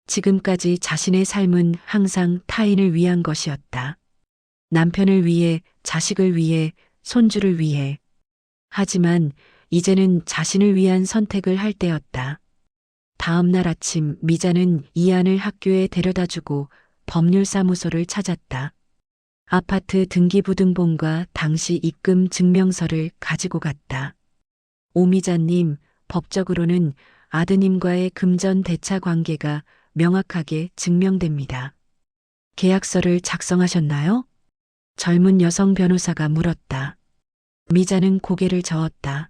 지금까지 자신의 삶은 항상 타인을 위한 것이었다. 남편을 위해, 자식을 위해, 손주를 위해. 하지만 이제는 자신을 위한 선택을 할 때였다. 다음 날 아침 미자는 이안을 학교에 데려다주고 법률사무소를 찾았다. 아파트 등기부등본과 당시 입금 증명서를 가지고 갔다. 오미자님, 법적으로는 아드님과의 금전 대차 관계가 명확하게 증명됩니다. 계약서를 작성하셨나요? 젊은 여성 변호사가 물었다. 미자는 고개를 저었다.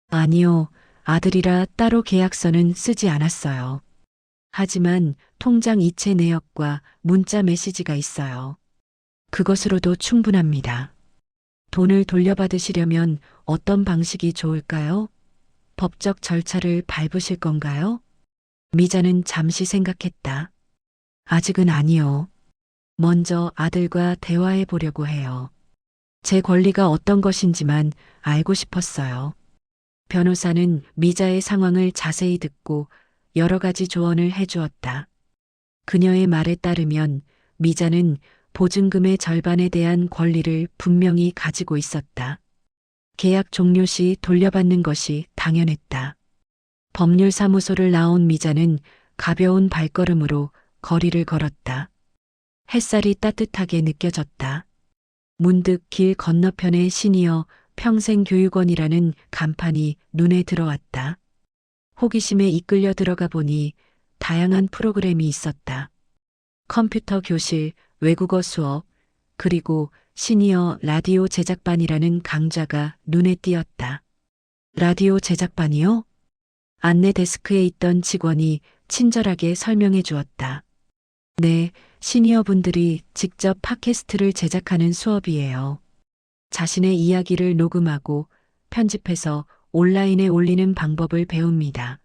아니요, 아들이라 따로 계약서는 쓰지 않았어요. 하지만 통장 이체 내역과 문자 메시지가 있어요. 그것으로도 충분합니다. 돈을 돌려받으시려면 어떤 방식이 좋을까요? 법적 절차를 밟으실 건가요? 미자는 잠시 생각했다. 아직은 아니요. 먼저 아들과 대화해 보려고 해요. 제 권리가 어떤 것인지만 알고 싶었어요. 변호사는 미자의 상황을 자세히 듣고 여러 가지 조언을 해주었다. 그녀의 말에 따르면 미자는 보증금의 절반에 대한 권리를 분명히 가지고 있었다. 계약 종료 시 돌려받는 것이 당연했다. 법률사무소를 나온 미자는 가벼운 발걸음으로 거리를 걸었다. 햇살이 따뜻하게 느껴졌다. 문득 길 건너편의 시니어 평생교육원이라는 간판이 눈에 들어왔다. 호기심에 이끌려 들어가 보니 다양한 프로그램이 있었다. 컴퓨터 교실, 외국어 수업, 그리고 시니어 라디오 제작반이라는 강좌가 눈에 띄었다. 라디오 제작반이요? 안내 데스크에 있던 직원이 친절하게 설명해 주었다. 네, 시니어분들이 직접 팟캐스트를 제작하는 수업이에요. 자신의 이야기를 녹음하고 편집해서 온라인에 올리는 방법을 배웁니다.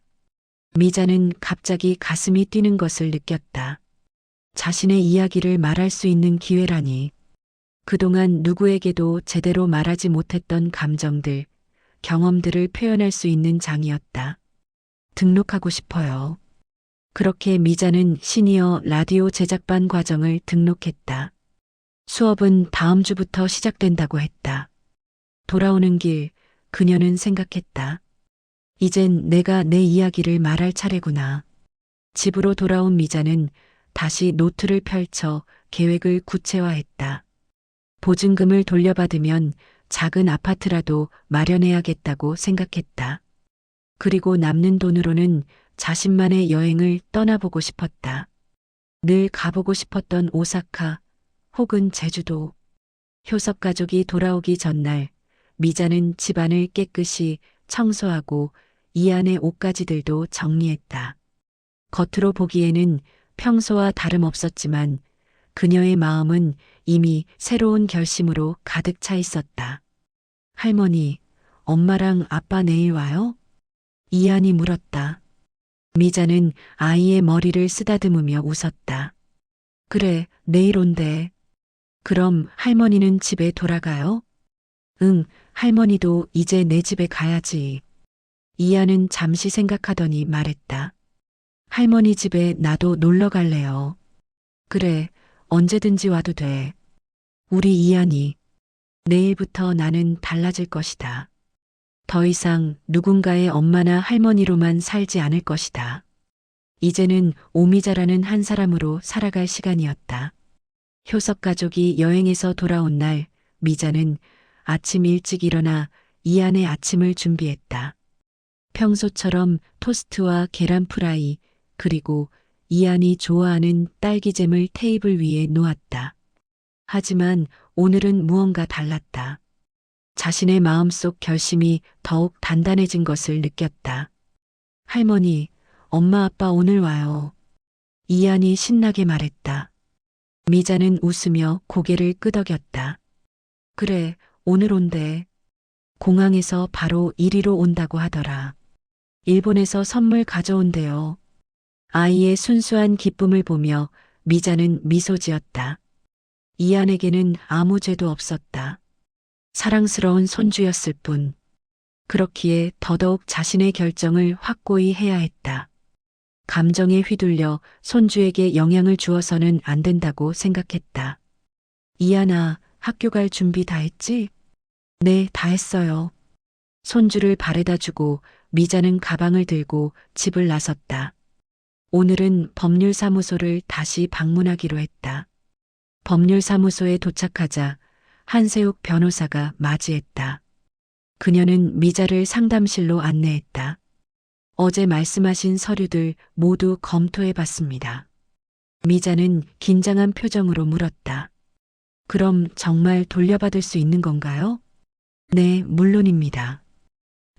미자는 갑자기 가슴이 뛰는 것을 느꼈다. 자신의 이야기를 말할 수 있는 기회라니. 그동안 누구에게도 제대로 말하지 못했던 감정들, 경험들을 표현할 수 있는 장이었다. 등록하고 싶어요. 그렇게 미자는 시니어 라디오 제작반 과정을 등록했다. 수업은 다음 주부터 시작된다고 했다. 돌아오는 길, 그녀는 생각했다. 이젠 내가 내 이야기를 말할 차례구나. 집으로 돌아온 미자는 다시 노트를 펼쳐 계획을 구체화했다. 보증금을 돌려받으면 작은 아파트라도 마련해야겠다고 생각했다. 그리고 남는 돈으로는 자신만의 여행을 떠나보고 싶었다. 늘 가보고 싶었던 오사카 혹은 제주도. 효섭 가족이 돌아오기 전날 미자는 집안을 깨끗이 청소하고 이 안의 옷가지들도 정리했다. 겉으로 보기에는 평소와 다름없었지만 그녀의 마음은 이미 새로운 결심으로 가득 차 있었다. 할머니, 엄마랑 아빠 내일 와요? 이안이 물었다. 미자는 아이의 머리를 쓰다듬으며 웃었다. 그래, 내일 온대. 그럼 할머니는 집에 돌아가요? 응, 할머니도 이제 내 집에 가야지. 이안은 잠시 생각하더니 말했다. 할머니 집에 나도 놀러 갈래요. 그래, 언제든지 와도 돼. 우리 이안이. 내일부터 나는 달라질 것이다. 더 이상 누군가의 엄마나 할머니로만 살지 않을 것이다. 이제는 오미자라는 한 사람으로 살아갈 시간이었다. 효섭 가족이 여행에서 돌아온 날 미자는 아침 일찍 일어나 이안의 아침을 준비했다. 평소처럼 토스트와 계란 프라이 그리고 이안이 좋아하는 딸기잼을 테이블 위에 놓았다. 하지만 오늘은 무언가 달랐다. 자신의 마음속 결심이 더욱 단단해진 것을 느꼈다. 할머니, 엄마 아빠 오늘 와요. 이안이 신나게 말했다. 미자는 웃으며 고개를 끄덕였다. 그래, 오늘 온대. 공항에서 바로 이리로 온다고 하더라. 일본에서 선물 가져온대요. 아이의 순수한 기쁨을 보며 미자는 미소 지었다. 이안에게는 아무 죄도 없었다. 사랑스러운 손주였을 뿐. 그렇기에 더더욱 자신의 결정을 확고히 해야 했다. 감정에 휘둘려 손주에게 영향을 주어서는 안 된다고 생각했다. 이안아, 학교 갈 준비 다 했지? 네, 다 했어요. 손주를 바래다 주고 미자는 가방을 들고 집을 나섰다. 오늘은 법률사무소를 다시 방문하기로 했다. 법률사무소에 도착하자 한세욱 변호사가 맞이했다. 그녀는 미자를 상담실로 안내했다. 어제 말씀하신 서류들 모두 검토해 봤습니다. 미자는 긴장한 표정으로 물었다. 그럼 정말 돌려받을 수 있는 건가요? 네, 물론입니다.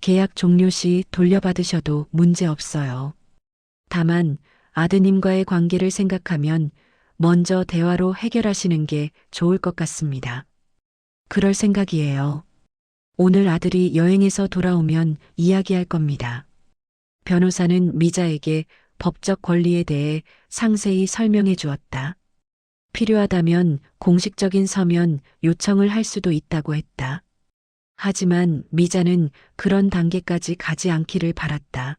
계약 종료 시 돌려받으셔도 문제 없어요. 다만 아드님과의 관계를 생각하면 먼저 대화로 해결하시는 게 좋을 것 같습니다. 그럴 생각이에요. 오늘 아들이 여행에서 돌아오면 이야기할 겁니다. 변호사는 미자에게 법적 권리에 대해 상세히 설명해 주었다. 필요하다면 공식적인 서면 요청을 할 수도 있다고 했다. 하지만 미자는 그런 단계까지 가지 않기를 바랐다.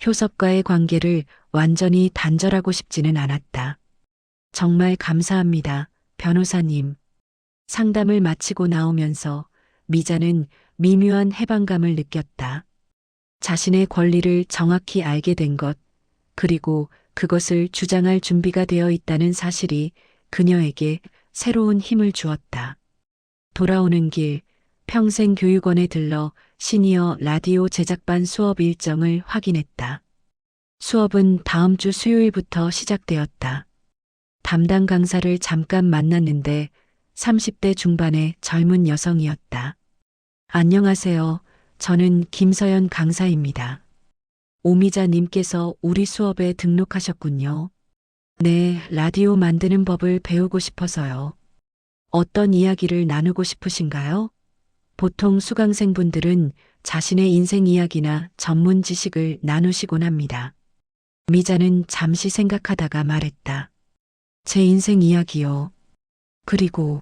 효섭과의 관계를 완전히 단절하고 싶지는 않았다. 정말 감사합니다, 변호사님. 상담을 마치고 나오면서 미자는 미묘한 해방감을 느꼈다. 자신의 권리를 정확히 알게 된 것, 그리고 그것을 주장할 준비가 되어 있다는 사실이 그녀에게 새로운 힘을 주었다. 돌아오는 길, 평생교육원에 들러 시니어 라디오 제작반 수업 일정을 확인했다. 수업은 다음 주 수요일부터 시작되었다. 담당 강사를 잠깐 만났는데 30대 중반의 젊은 여성이었다. 안녕하세요. 저는 김서연 강사입니다. 오미자님께서 우리 수업에 등록하셨군요. 네, 라디오 만드는 법을 배우고 싶어서요. 어떤 이야기를 나누고 싶으신가요? 보통 수강생분들은 자신의 인생 이야기나 전문 지식을 나누시곤 합니다. 미자는 잠시 생각하다가 말했다. 제 인생 이야기요. 그리고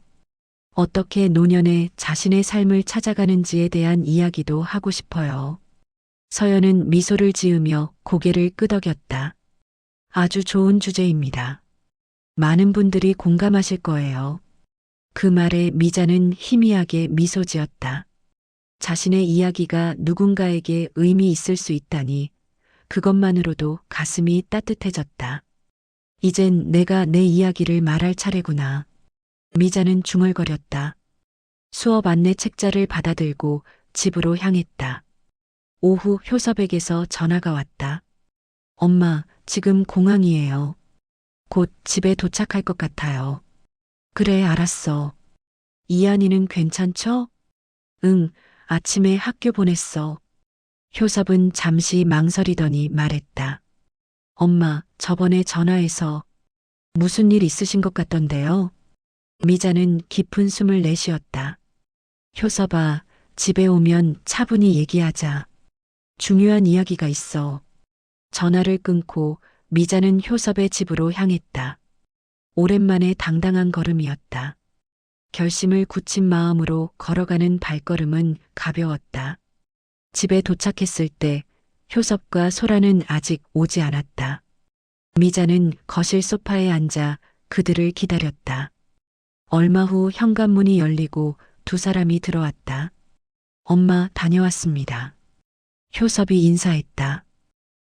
어떻게 노년에 자신의 삶을 찾아가는지에 대한 이야기도 하고 싶어요. 서연은 미소를 지으며 고개를 끄덕였다. 아주 좋은 주제입니다. 많은 분들이 공감하실 거예요. 그 말에 미자는 희미하게 미소 지었다. 자신의 이야기가 누군가에게 의미 있을 수 있다니 그것만으로도 가슴이 따뜻해졌다. 이젠 내가 내 이야기를 말할 차례구나. 미자는 중얼거렸다. 수업 안내 책자를 받아들고 집으로 향했다. 오후 효섭에게서 전화가 왔다. 엄마, 지금 공항이에요. 곧 집에 도착할 것 같아요. 그래, 알았어. 이한이는 괜찮죠? 응, 아침에 학교 보냈어. 효섭은 잠시 망설이더니 말했다. 엄마, 저번에 전화해서 무슨 일 있으신 것 같던데요? 미자는 깊은 숨을 내쉬었다. 효섭아, 집에 오면 차분히 얘기하자. 중요한 이야기가 있어. 전화를 끊고 미자는 효섭의 집으로 향했다. 오랜만에 당당한 걸음이었다. 결심을 굳힌 마음으로 걸어가는 발걸음은 가벼웠다. 집에 도착했을 때 효섭과 소라는 아직 오지 않았다. 미자는 거실 소파에 앉아 그들을 기다렸다. 얼마 후 현관문이 열리고 두 사람이 들어왔다. 엄마, 다녀왔습니다. 효섭이 인사했다.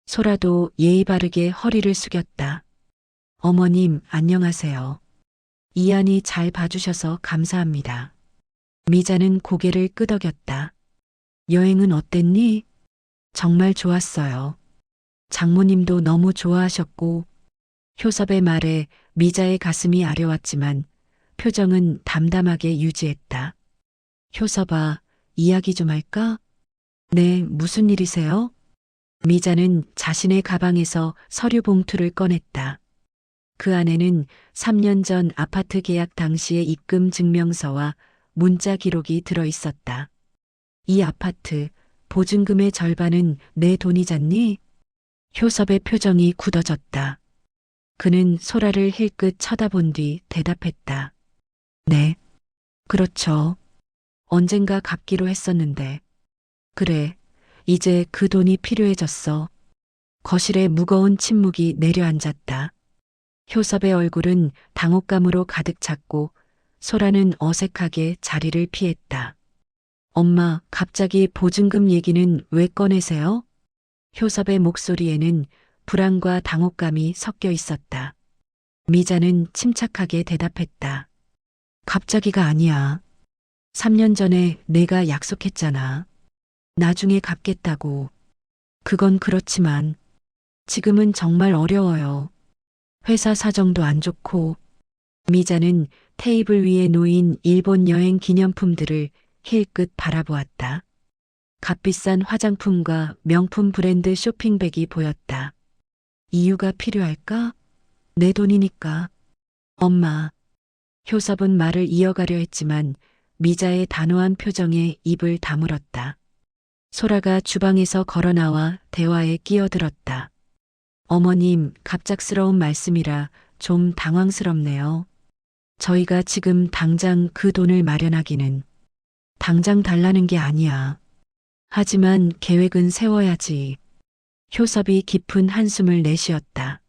소라도 예의 바르게 허리를 숙였다. 어머님, 안녕하세요. 이안이 잘 봐주셔서 감사합니다. 미자는 고개를 끄덕였다. 여행은 어땠니? 정말 좋았어요. 장모님도 너무 좋아하셨고. 효섭의 말에 미자의 가슴이 아려왔지만 표정은 담담하게 유지했다. 효섭아, 이야기 좀 할까? 네, 무슨 일이세요? 미자는 자신의 가방에서 서류 봉투를 꺼냈다. 그 안에는 3년 전 아파트 계약 당시의 입금 증명서와 문자 기록이 들어 있었다. 이 아파트, 보증금의 절반은 내 돈이잖니? 효섭의 표정이 굳어졌다. 그는 소라를 힐끗 쳐다본 뒤 대답했다. 네. 그렇죠. 언젠가 갚기로 했었는데. 그래, 이제 그 돈이 필요해졌어. 거실에 무거운 침묵이 내려앉았다. 효섭의 얼굴은 당혹감으로 가득 찼고 소라는 어색하게 자리를 피했다. 엄마, 갑자기 보증금 얘기는 왜 꺼내세요? 효섭의 목소리에는 불안과 당혹감이 섞여 있었다. 미자는 침착하게 대답했다. 갑자기가 아니야. 3년 전에 내가 약속했잖아. 나중에 갚겠다고. 그건 그렇지만 지금은 정말 어려워요. 회사 사정도 안 좋고. 미자는 테이블 위에 놓인 일본 여행 기념품들을 힐끗 바라보았다. 값비싼 화장품과 명품 브랜드 쇼핑백이 보였다. 이유가 필요할까? 내 돈이니까. 엄마. 효섭은 말을 이어가려 했지만 미자의 단호한 표정에 입을 다물었다. 소라가 주방에서 걸어 나와 대화에 끼어들었다. 어머님, 갑작스러운 말씀이라 좀 당황스럽네요. 저희가 지금 당장 그 돈을 마련하기는 당장 달라는 게 아니야. 하지만 계획은 세워야지. 효섭이 깊은 한숨을 내쉬었다.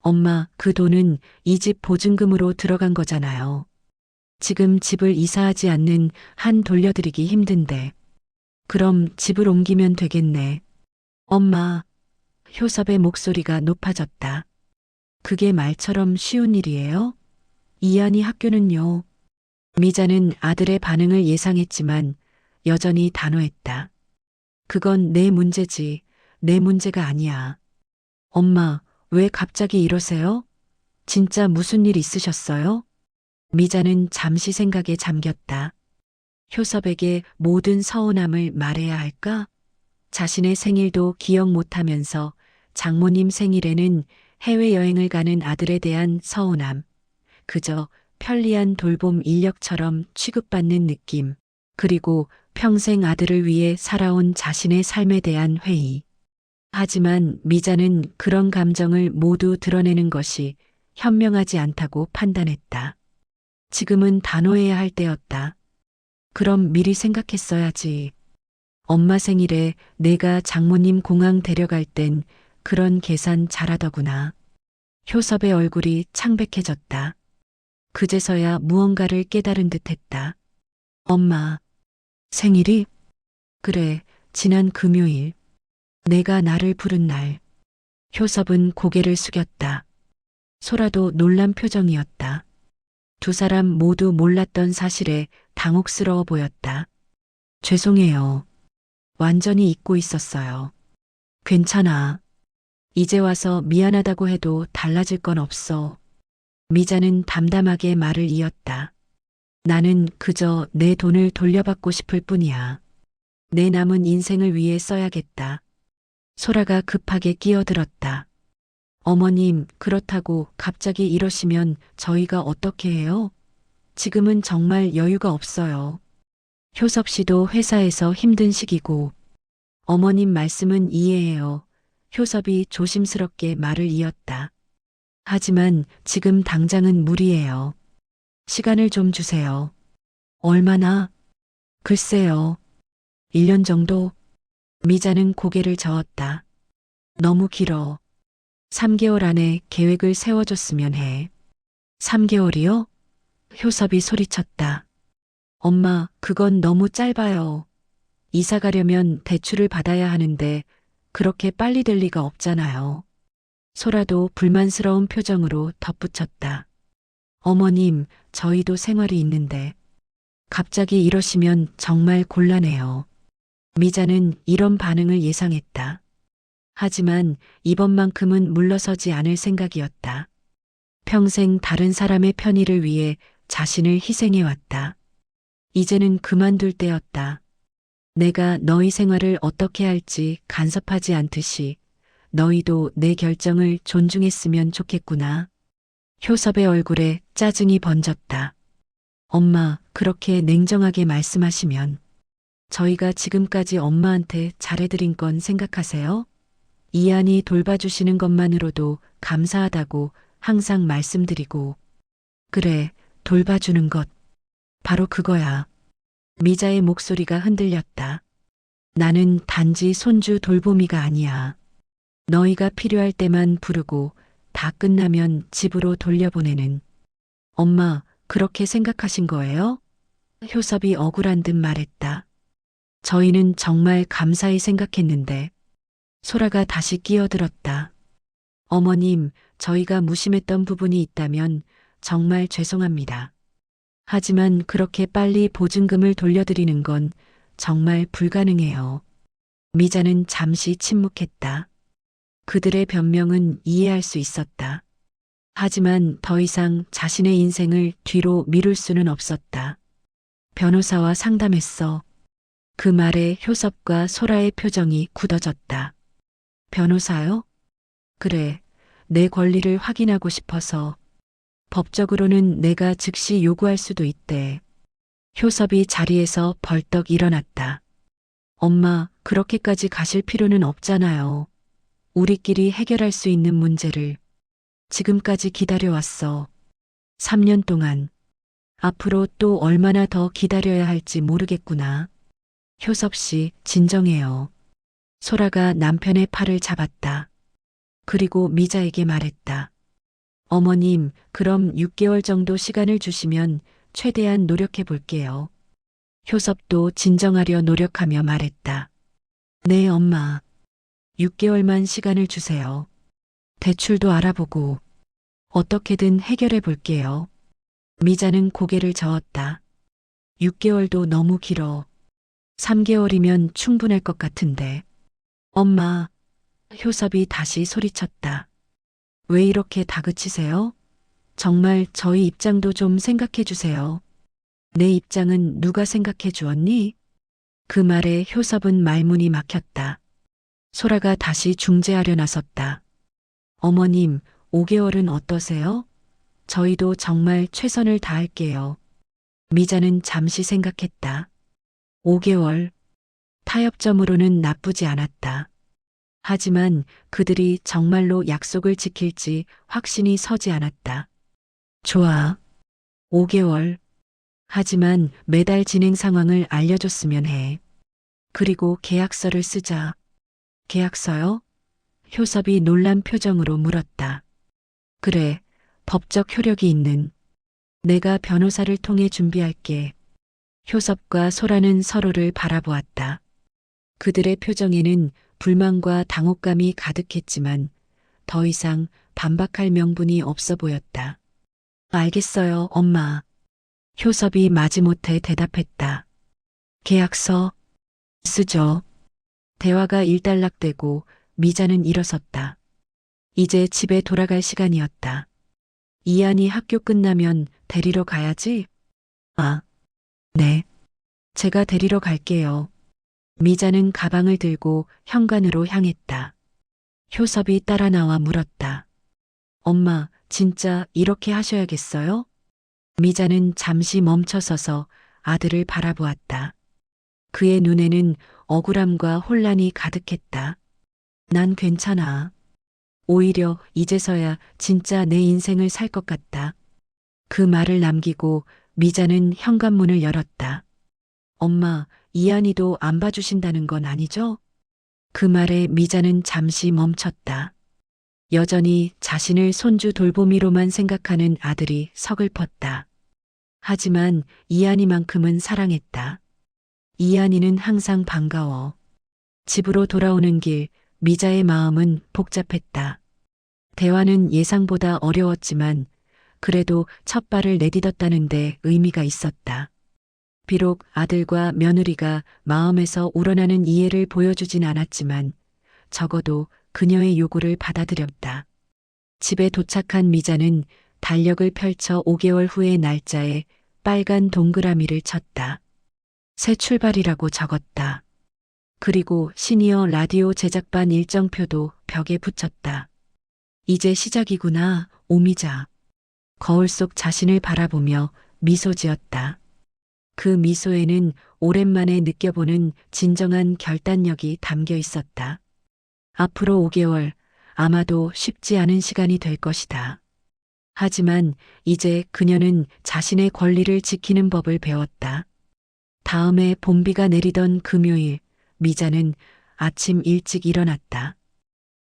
엄마, 그 돈은 이 집 보증금으로 들어간 거잖아요. 지금 집을 이사하지 않는 한 돌려드리기 힘든데. 그럼 집을 옮기면 되겠네. 엄마. 효섭의 목소리가 높아졌다. 그게 말처럼 쉬운 일이에요? 이한이 학교는요? 미자는 아들의 반응을 예상했지만 여전히 단호했다. 그건 내 문제지, 내 문제가 아니야. 엄마, 왜 갑자기 이러세요? 진짜 무슨 일 있으셨어요? 미자는 잠시 생각에 잠겼다. 효섭에게 모든 서운함을 말해야 할까? 자신의 생일도 기억 못하면서 장모님 생일에는 해외여행을 가는 아들에 대한 서운함, 그저 편리한 돌봄 인력처럼 취급받는 느낌, 그리고 평생 아들을 위해 살아온 자신의 삶에 대한 회의. 하지만 미자는 그런 감정을 모두 드러내는 것이 현명하지 않다고 판단했다. 지금은 단호해야 할 때였다. 그럼 미리 생각했어야지. 엄마 생일에 내가 장모님 공항 데려갈 땐 그런 계산 잘하더구나. 효섭의 얼굴이 창백해졌다. 그제서야 무언가를 깨달은 듯했다. 엄마, 생일이? 그래, 지난 금요일. 내가 나를 부른 날. 효섭은 고개를 숙였다. 소라도 놀란 표정이었다. 두 사람 모두 몰랐던 사실에 당혹스러워 보였다. 죄송해요. 완전히 잊고 있었어요. 괜찮아. 이제 와서 미안하다고 해도 달라질 건 없어. 미자는 담담하게 말을 이었다. 나는 그저 내 돈을 돌려받고 싶을 뿐이야. 내 남은 인생을 위해 써야겠다. 소라가 급하게 끼어들었다. 어머님, 그렇다고 갑자기 이러시면 저희가 어떻게 해요? 지금은 정말 여유가 없어요. 효섭 씨도 회사에서 힘든 시기고. 어머님 말씀은 이해해요. 효섭이 조심스럽게 말을 이었다. 하지만 지금 당장은 무리예요. 시간을 좀 주세요. 얼마나? 글쎄요. 1년 정도? 미자는 고개를 저었다. 너무 길어. 3개월 안에 계획을 세워줬으면 해. 3개월이요? 효섭이 소리쳤다. 엄마, 그건 너무 짧아요. 이사 가려면 대출을 받아야 하는데 그렇게 빨리 될 리가 없잖아요. 소라도 불만스러운 표정으로 덧붙였다. 어머님, 저희도 생활이 있는데 갑자기 이러시면 정말 곤란해요. 미자는 이런 반응을 예상했다. 하지만 이번만큼은 물러서지 않을 생각이었다. 평생 다른 사람의 편의를 위해 자신을 희생해왔다. 이제는 그만둘 때였다. 내가 너희 생활을 어떻게 할지 간섭하지 않듯이 너희도 내 결정을 존중했으면 좋겠구나. 효섭의 얼굴에 짜증이 번졌다. 엄마, 그렇게 냉정하게 말씀하시면 저희가 지금까지 엄마한테 잘해드린 건 생각하세요? 이한이 돌봐주시는 것만으로도 감사하다고 항상 말씀드리고. 그래, 돌봐주는 것. 바로 그거야. 미자의 목소리가 흔들렸다. 나는 단지 손주 돌보미가 아니야. 너희가 필요할 때만 부르고 다 끝나면 집으로 돌려보내는. 엄마, 그렇게 생각하신 거예요? 효섭이 억울한 듯 말했다. 저희는 정말 감사히 생각했는데. 소라가 다시 끼어들었다. 어머님, 저희가 무심했던 부분이 있다면 정말 죄송합니다. 하지만 그렇게 빨리 보증금을 돌려드리는 건 정말 불가능해요. 미자는 잠시 침묵했다. 그들의 변명은 이해할 수 있었다. 하지만 더 이상 자신의 인생을 뒤로 미룰 수는 없었다. 변호사와 상담했어. 그 말에 효섭과 소라의 표정이 굳어졌다. 변호사요? 그래, 내 권리를 확인하고 싶어서. 법적으로는 내가 즉시 요구할 수도 있대. 효섭이 자리에서 벌떡 일어났다. 엄마, 그렇게까지 가실 필요는 없잖아요. 우리끼리 해결할 수 있는 문제를 지금까지 기다려왔어. 3년 동안. 앞으로 또 얼마나 더 기다려야 할지 모르겠구나. 효섭 씨, 진정해요. 소라가 남편의 팔을 잡았다. 그리고 미자에게 말했다. 어머님, 그럼 6개월 정도 시간을 주시면 최대한 노력해 볼게요. 효섭도 진정하려 노력하며 말했다. 네, 엄마. 6개월만 시간을 주세요. 대출도 알아보고 어떻게든 해결해 볼게요. 미자는 고개를 저었다. 6개월도 너무 길어. 3개월이면 충분할 것 같은데. 엄마, 효섭이 다시 소리쳤다. 왜 이렇게 다그치세요? 정말 저희 입장도 좀 생각해 주세요. 내 입장은 누가 생각해 주었니? 그 말에 효섭은 말문이 막혔다. 소라가 다시 중재하려 나섰다. 어머님, 5개월은 어떠세요? 저희도 정말 최선을 다할게요. 미자는 잠시 생각했다. 5개월. 타협점으로는 나쁘지 않았다. 하지만 그들이 정말로 약속을 지킬지 확신이 서지 않았다. 좋아. 5개월. 하지만 매달 진행 상황을 알려줬으면 해. 그리고 계약서를 쓰자. 계약서요? 효섭이 놀란 표정으로 물었다. 그래, 법적 효력이 있는. 내가 변호사를 통해 준비할게. 효섭과 소라는 서로를 바라보았다. 그들의 표정에는 불만과 당혹감이 가득했지만 더 이상 반박할 명분이 없어 보였다. 알겠어요, 엄마. 효섭이 마지못해 대답했다. 계약서 쓰죠. 대화가 일단락되고 미자는 일어섰다. 이제 집에 돌아갈 시간이었다. 이한이 학교 끝나면 데리러 가야지? 아, 네. 제가 데리러 갈게요. 미자는 가방을 들고 현관으로 향했다. 효섭이 따라 나와 물었다. 엄마, 진짜 이렇게 하셔야겠어요? 미자는 잠시 멈춰서서 아들을 바라보았다. 그의 눈에는 억울함과 혼란이 가득했다. 난 괜찮아. 오히려 이제서야 진짜 내 인생을 살 것 같다. 그 말을 남기고 미자는 현관문을 열었다. 엄마, 이한이도 안 봐주신다는 건 아니죠? 그 말에 미자는 잠시 멈췄다. 여전히 자신을 손주 돌보미로만 생각하는 아들이 서글펐다. 하지만 이한이만큼은 사랑했다. 이한이는 항상 반가워. 집으로 돌아오는 길, 미자의 마음은 복잡했다. 대화는 예상보다 어려웠지만 그래도 첫 발을 내딛었다는데 의미가 있었다. 비록 아들과 며느리가 마음에서 우러나는 이해를 보여주진 않았지만 적어도 그녀의 요구를 받아들였다. 집에 도착한 미자는 달력을 펼쳐 5개월 후의 날짜에 빨간 동그라미를 쳤다. 새 출발이라고 적었다. 그리고 시니어 라디오 제작반 일정표도 벽에 붙였다. 이제 시작이구나, 오미자. 거울 속 자신을 바라보며 미소 지었다. 그 미소에는 오랜만에 느껴보는 진정한 결단력이 담겨 있었다. 앞으로 5개월, 아마도 쉽지 않은 시간이 될 것이다. 하지만 이제 그녀는 자신의 권리를 지키는 법을 배웠다. 다음에 봄비가 내리던 금요일, 미자는 아침 일찍 일어났다.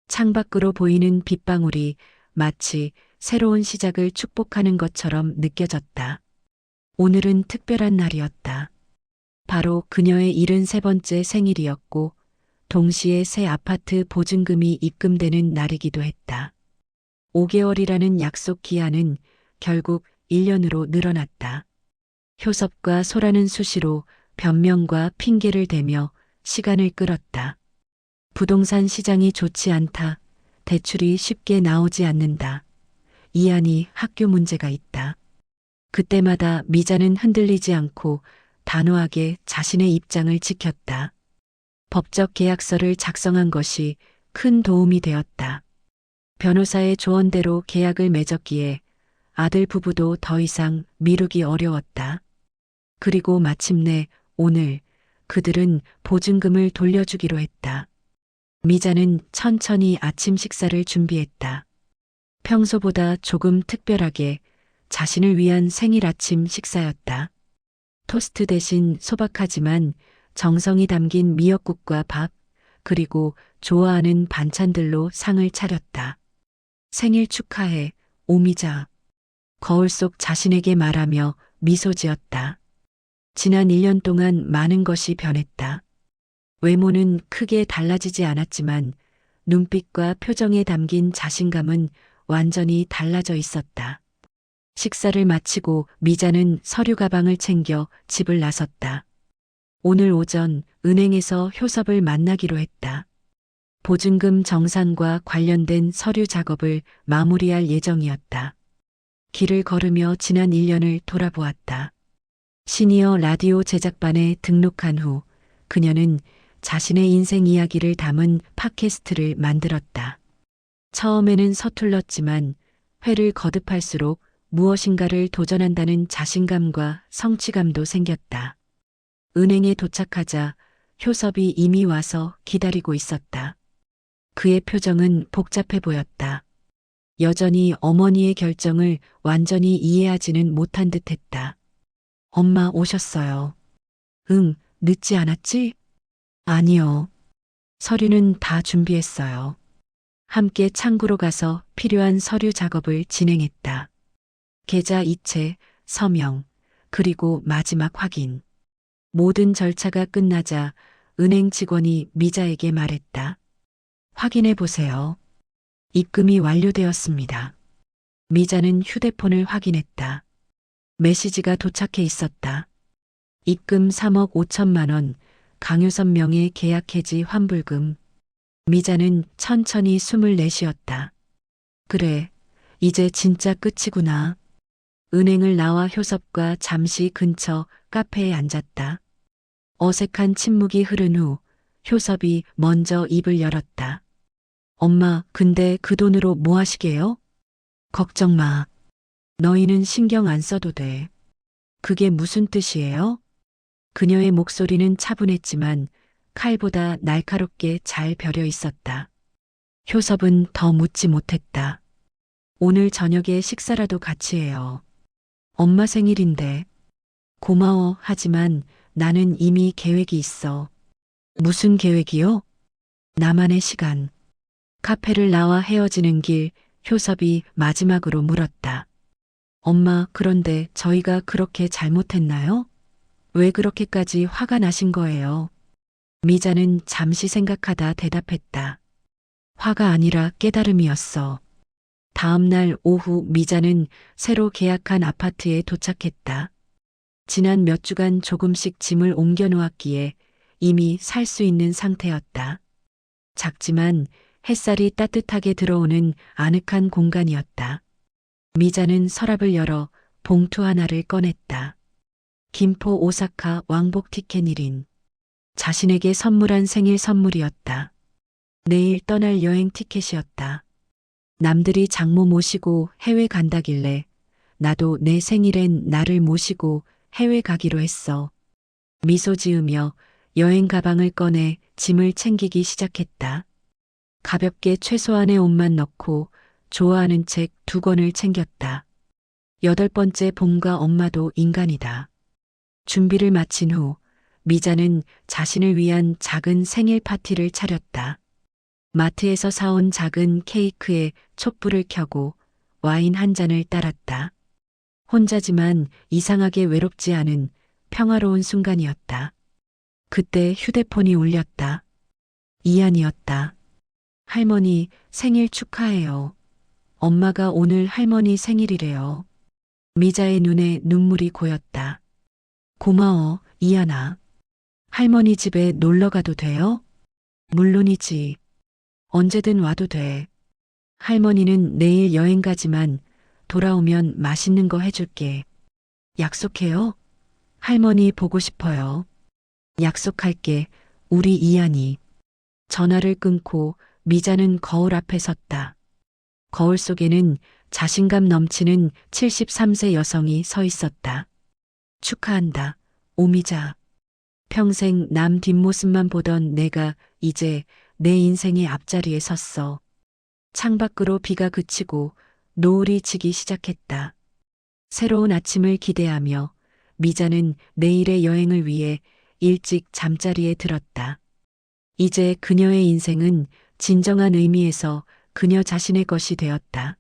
창밖으로 보이는 빗방울이 마치 새로운 시작을 축복하는 것처럼 느껴졌다. 오늘은 특별한 날이었다. 바로 그녀의 73번째 생일이었고, 동시에 새 아파트 보증금이 입금되는 날이기도 했다. 5개월이라는 약속 기한은 결국 1년으로 늘어났다. 효섭과 소라는 수시로 변명과 핑계를 대며 시간을 끌었다. 부동산 시장이 좋지 않다. 대출이 쉽게 나오지 않는다. 이안이 학교 문제가 있다. 그때마다 미자는 흔들리지 않고 단호하게 자신의 입장을 지켰다. 법적 계약서를 작성한 것이 큰 도움이 되었다. 변호사의 조언대로 계약을 맺었기에 아들 부부도 더 이상 미루기 어려웠다. 그리고 마침내 오늘 그들은 보증금을 돌려주기로 했다. 미자는 천천히 아침 식사를 준비했다. 평소보다 조금 특별하게 자신을 위한 생일 아침 식사였다. 토스트 대신 소박하지만 정성이 담긴 미역국과 밥, 그리고 좋아하는 반찬들로 상을 차렸다. 생일 축하해, 오미자. 거울 속 자신에게 말하며 미소 지었다. 지난 1년 동안 많은 것이 변했다. 외모는 크게 달라지지 않았지만 눈빛과 표정에 담긴 자신감은 완전히 달라져 있었다. 식사를 마치고 미자는 서류 가방을 챙겨 집을 나섰다. 오늘 오전 은행에서 효섭을 만나기로 했다. 보증금 정산과 관련된 서류 작업을 마무리할 예정이었다. 길을 걸으며 지난 1년을 돌아보았다. 시니어 라디오 제작반에 등록한 후 그녀는 자신의 인생 이야기를 담은 팟캐스트를 만들었다. 처음에는 서툴렀지만 회를 거듭할수록 무엇인가를 도전한다는 자신감과 성취감도 생겼다. 은행에 도착하자 효섭이 이미 와서 기다리고 있었다. 그의 표정은 복잡해 보였다. 여전히 어머니의 결정을 완전히 이해하지는 못한 듯했다. 엄마 오셨어요. 응, 늦지 않았지? 아니요. 서류는 다 준비했어요. 함께 창구로 가서 필요한 서류 작업을 진행했다. 계좌 이체, 서명, 그리고 마지막 확인. 모든 절차가 끝나자 은행 직원이 미자에게 말했다. 확인해 보세요. 입금이 완료되었습니다. 미자는 휴대폰을 확인했다. 메시지가 도착해 있었다. 입금 3억 5천만 원, 강효섭 명의 계약 해지 환불금. 미자는 천천히 숨을 내쉬었다. 그래, 이제 진짜 끝이구나. 은행을 나와 효섭과 잠시 근처 카페에 앉았다. 어색한 침묵이 흐른 후 효섭이 먼저 입을 열었다. 엄마, 근데 그 돈으로 뭐 하시게요? 걱정 마. 너희는 신경 안 써도 돼. 그게 무슨 뜻이에요? 그녀의 목소리는 차분했지만 칼보다 날카롭게 잘 벼려 있었다. 효섭은 더 묻지 못했다. 오늘 저녁에 식사라도 같이 해요. 엄마 생일인데. 고마워, 하지만 나는 이미 계획이 있어. 무슨 계획이요? 나만의 시간. 카페를 나와 헤어지는 길, 효섭이 마지막으로 물었다. 엄마, 그런데 저희가 그렇게 잘못했나요? 왜 그렇게까지 화가 나신 거예요? 미자는 잠시 생각하다 대답했다. 화가 아니라 깨달음이었어. 다음 날 오후 미자는 새로 계약한 아파트에 도착했다. 지난 몇 주간 조금씩 짐을 옮겨 놓았기에 이미 살 수 있는 상태였다. 작지만 햇살이 따뜻하게 들어오는 아늑한 공간이었다. 미자는 서랍을 열어 봉투 하나를 꺼냈다. 김포 오사카 왕복 티켓 1인. 자신에게 선물한 생일 선물이었다. 내일 떠날 여행 티켓이었다. 남들이 장모 모시고 해외 간다길래 나도 내 생일엔 나를 모시고 해외 가기로 했어. 미소 지으며 여행 가방을 꺼내 짐을 챙기기 시작했다. 가볍게 최소한의 옷만 넣고 좋아하는 책 2권을 챙겼다. 8번째 봄과 엄마도 인간이다. 준비를 마친 후 미자는 자신을 위한 작은 생일 파티를 차렸다. 마트에서 사온 작은 케이크에 촛불을 켜고 와인 한 잔을 따랐다. 혼자지만 이상하게 외롭지 않은 평화로운 순간이었다. 그때 휴대폰이 울렸다. 이한이었다. 할머니 생일 축하해요. 엄마가 오늘 할머니 생일이래요. 미자의 눈에 눈물이 고였다. 고마워, 이한아. 할머니 집에 놀러 가도 돼요? 물론이지. 언제든 와도 돼. 할머니는 내일 여행 가지만 돌아오면 맛있는 거 해줄게. 약속해요? 할머니 보고 싶어요. 약속할게, 우리 이한이. 전화를 끊고 미자는 거울 앞에 섰다. 거울 속에는 자신감 넘치는 73세 여성이 서 있었다. 축하한다, 오미자. 평생 남 뒷모습만 보던 내가 이제 내 인생의 앞자리에 섰어. 창밖으로 비가 그치고 노을이 지기 시작했다. 새로운 아침을 기대하며 미자는 내일의 여행을 위해 일찍 잠자리에 들었다. 이제 그녀의 인생은 진정한 의미에서 그녀 자신의 것이 되었다.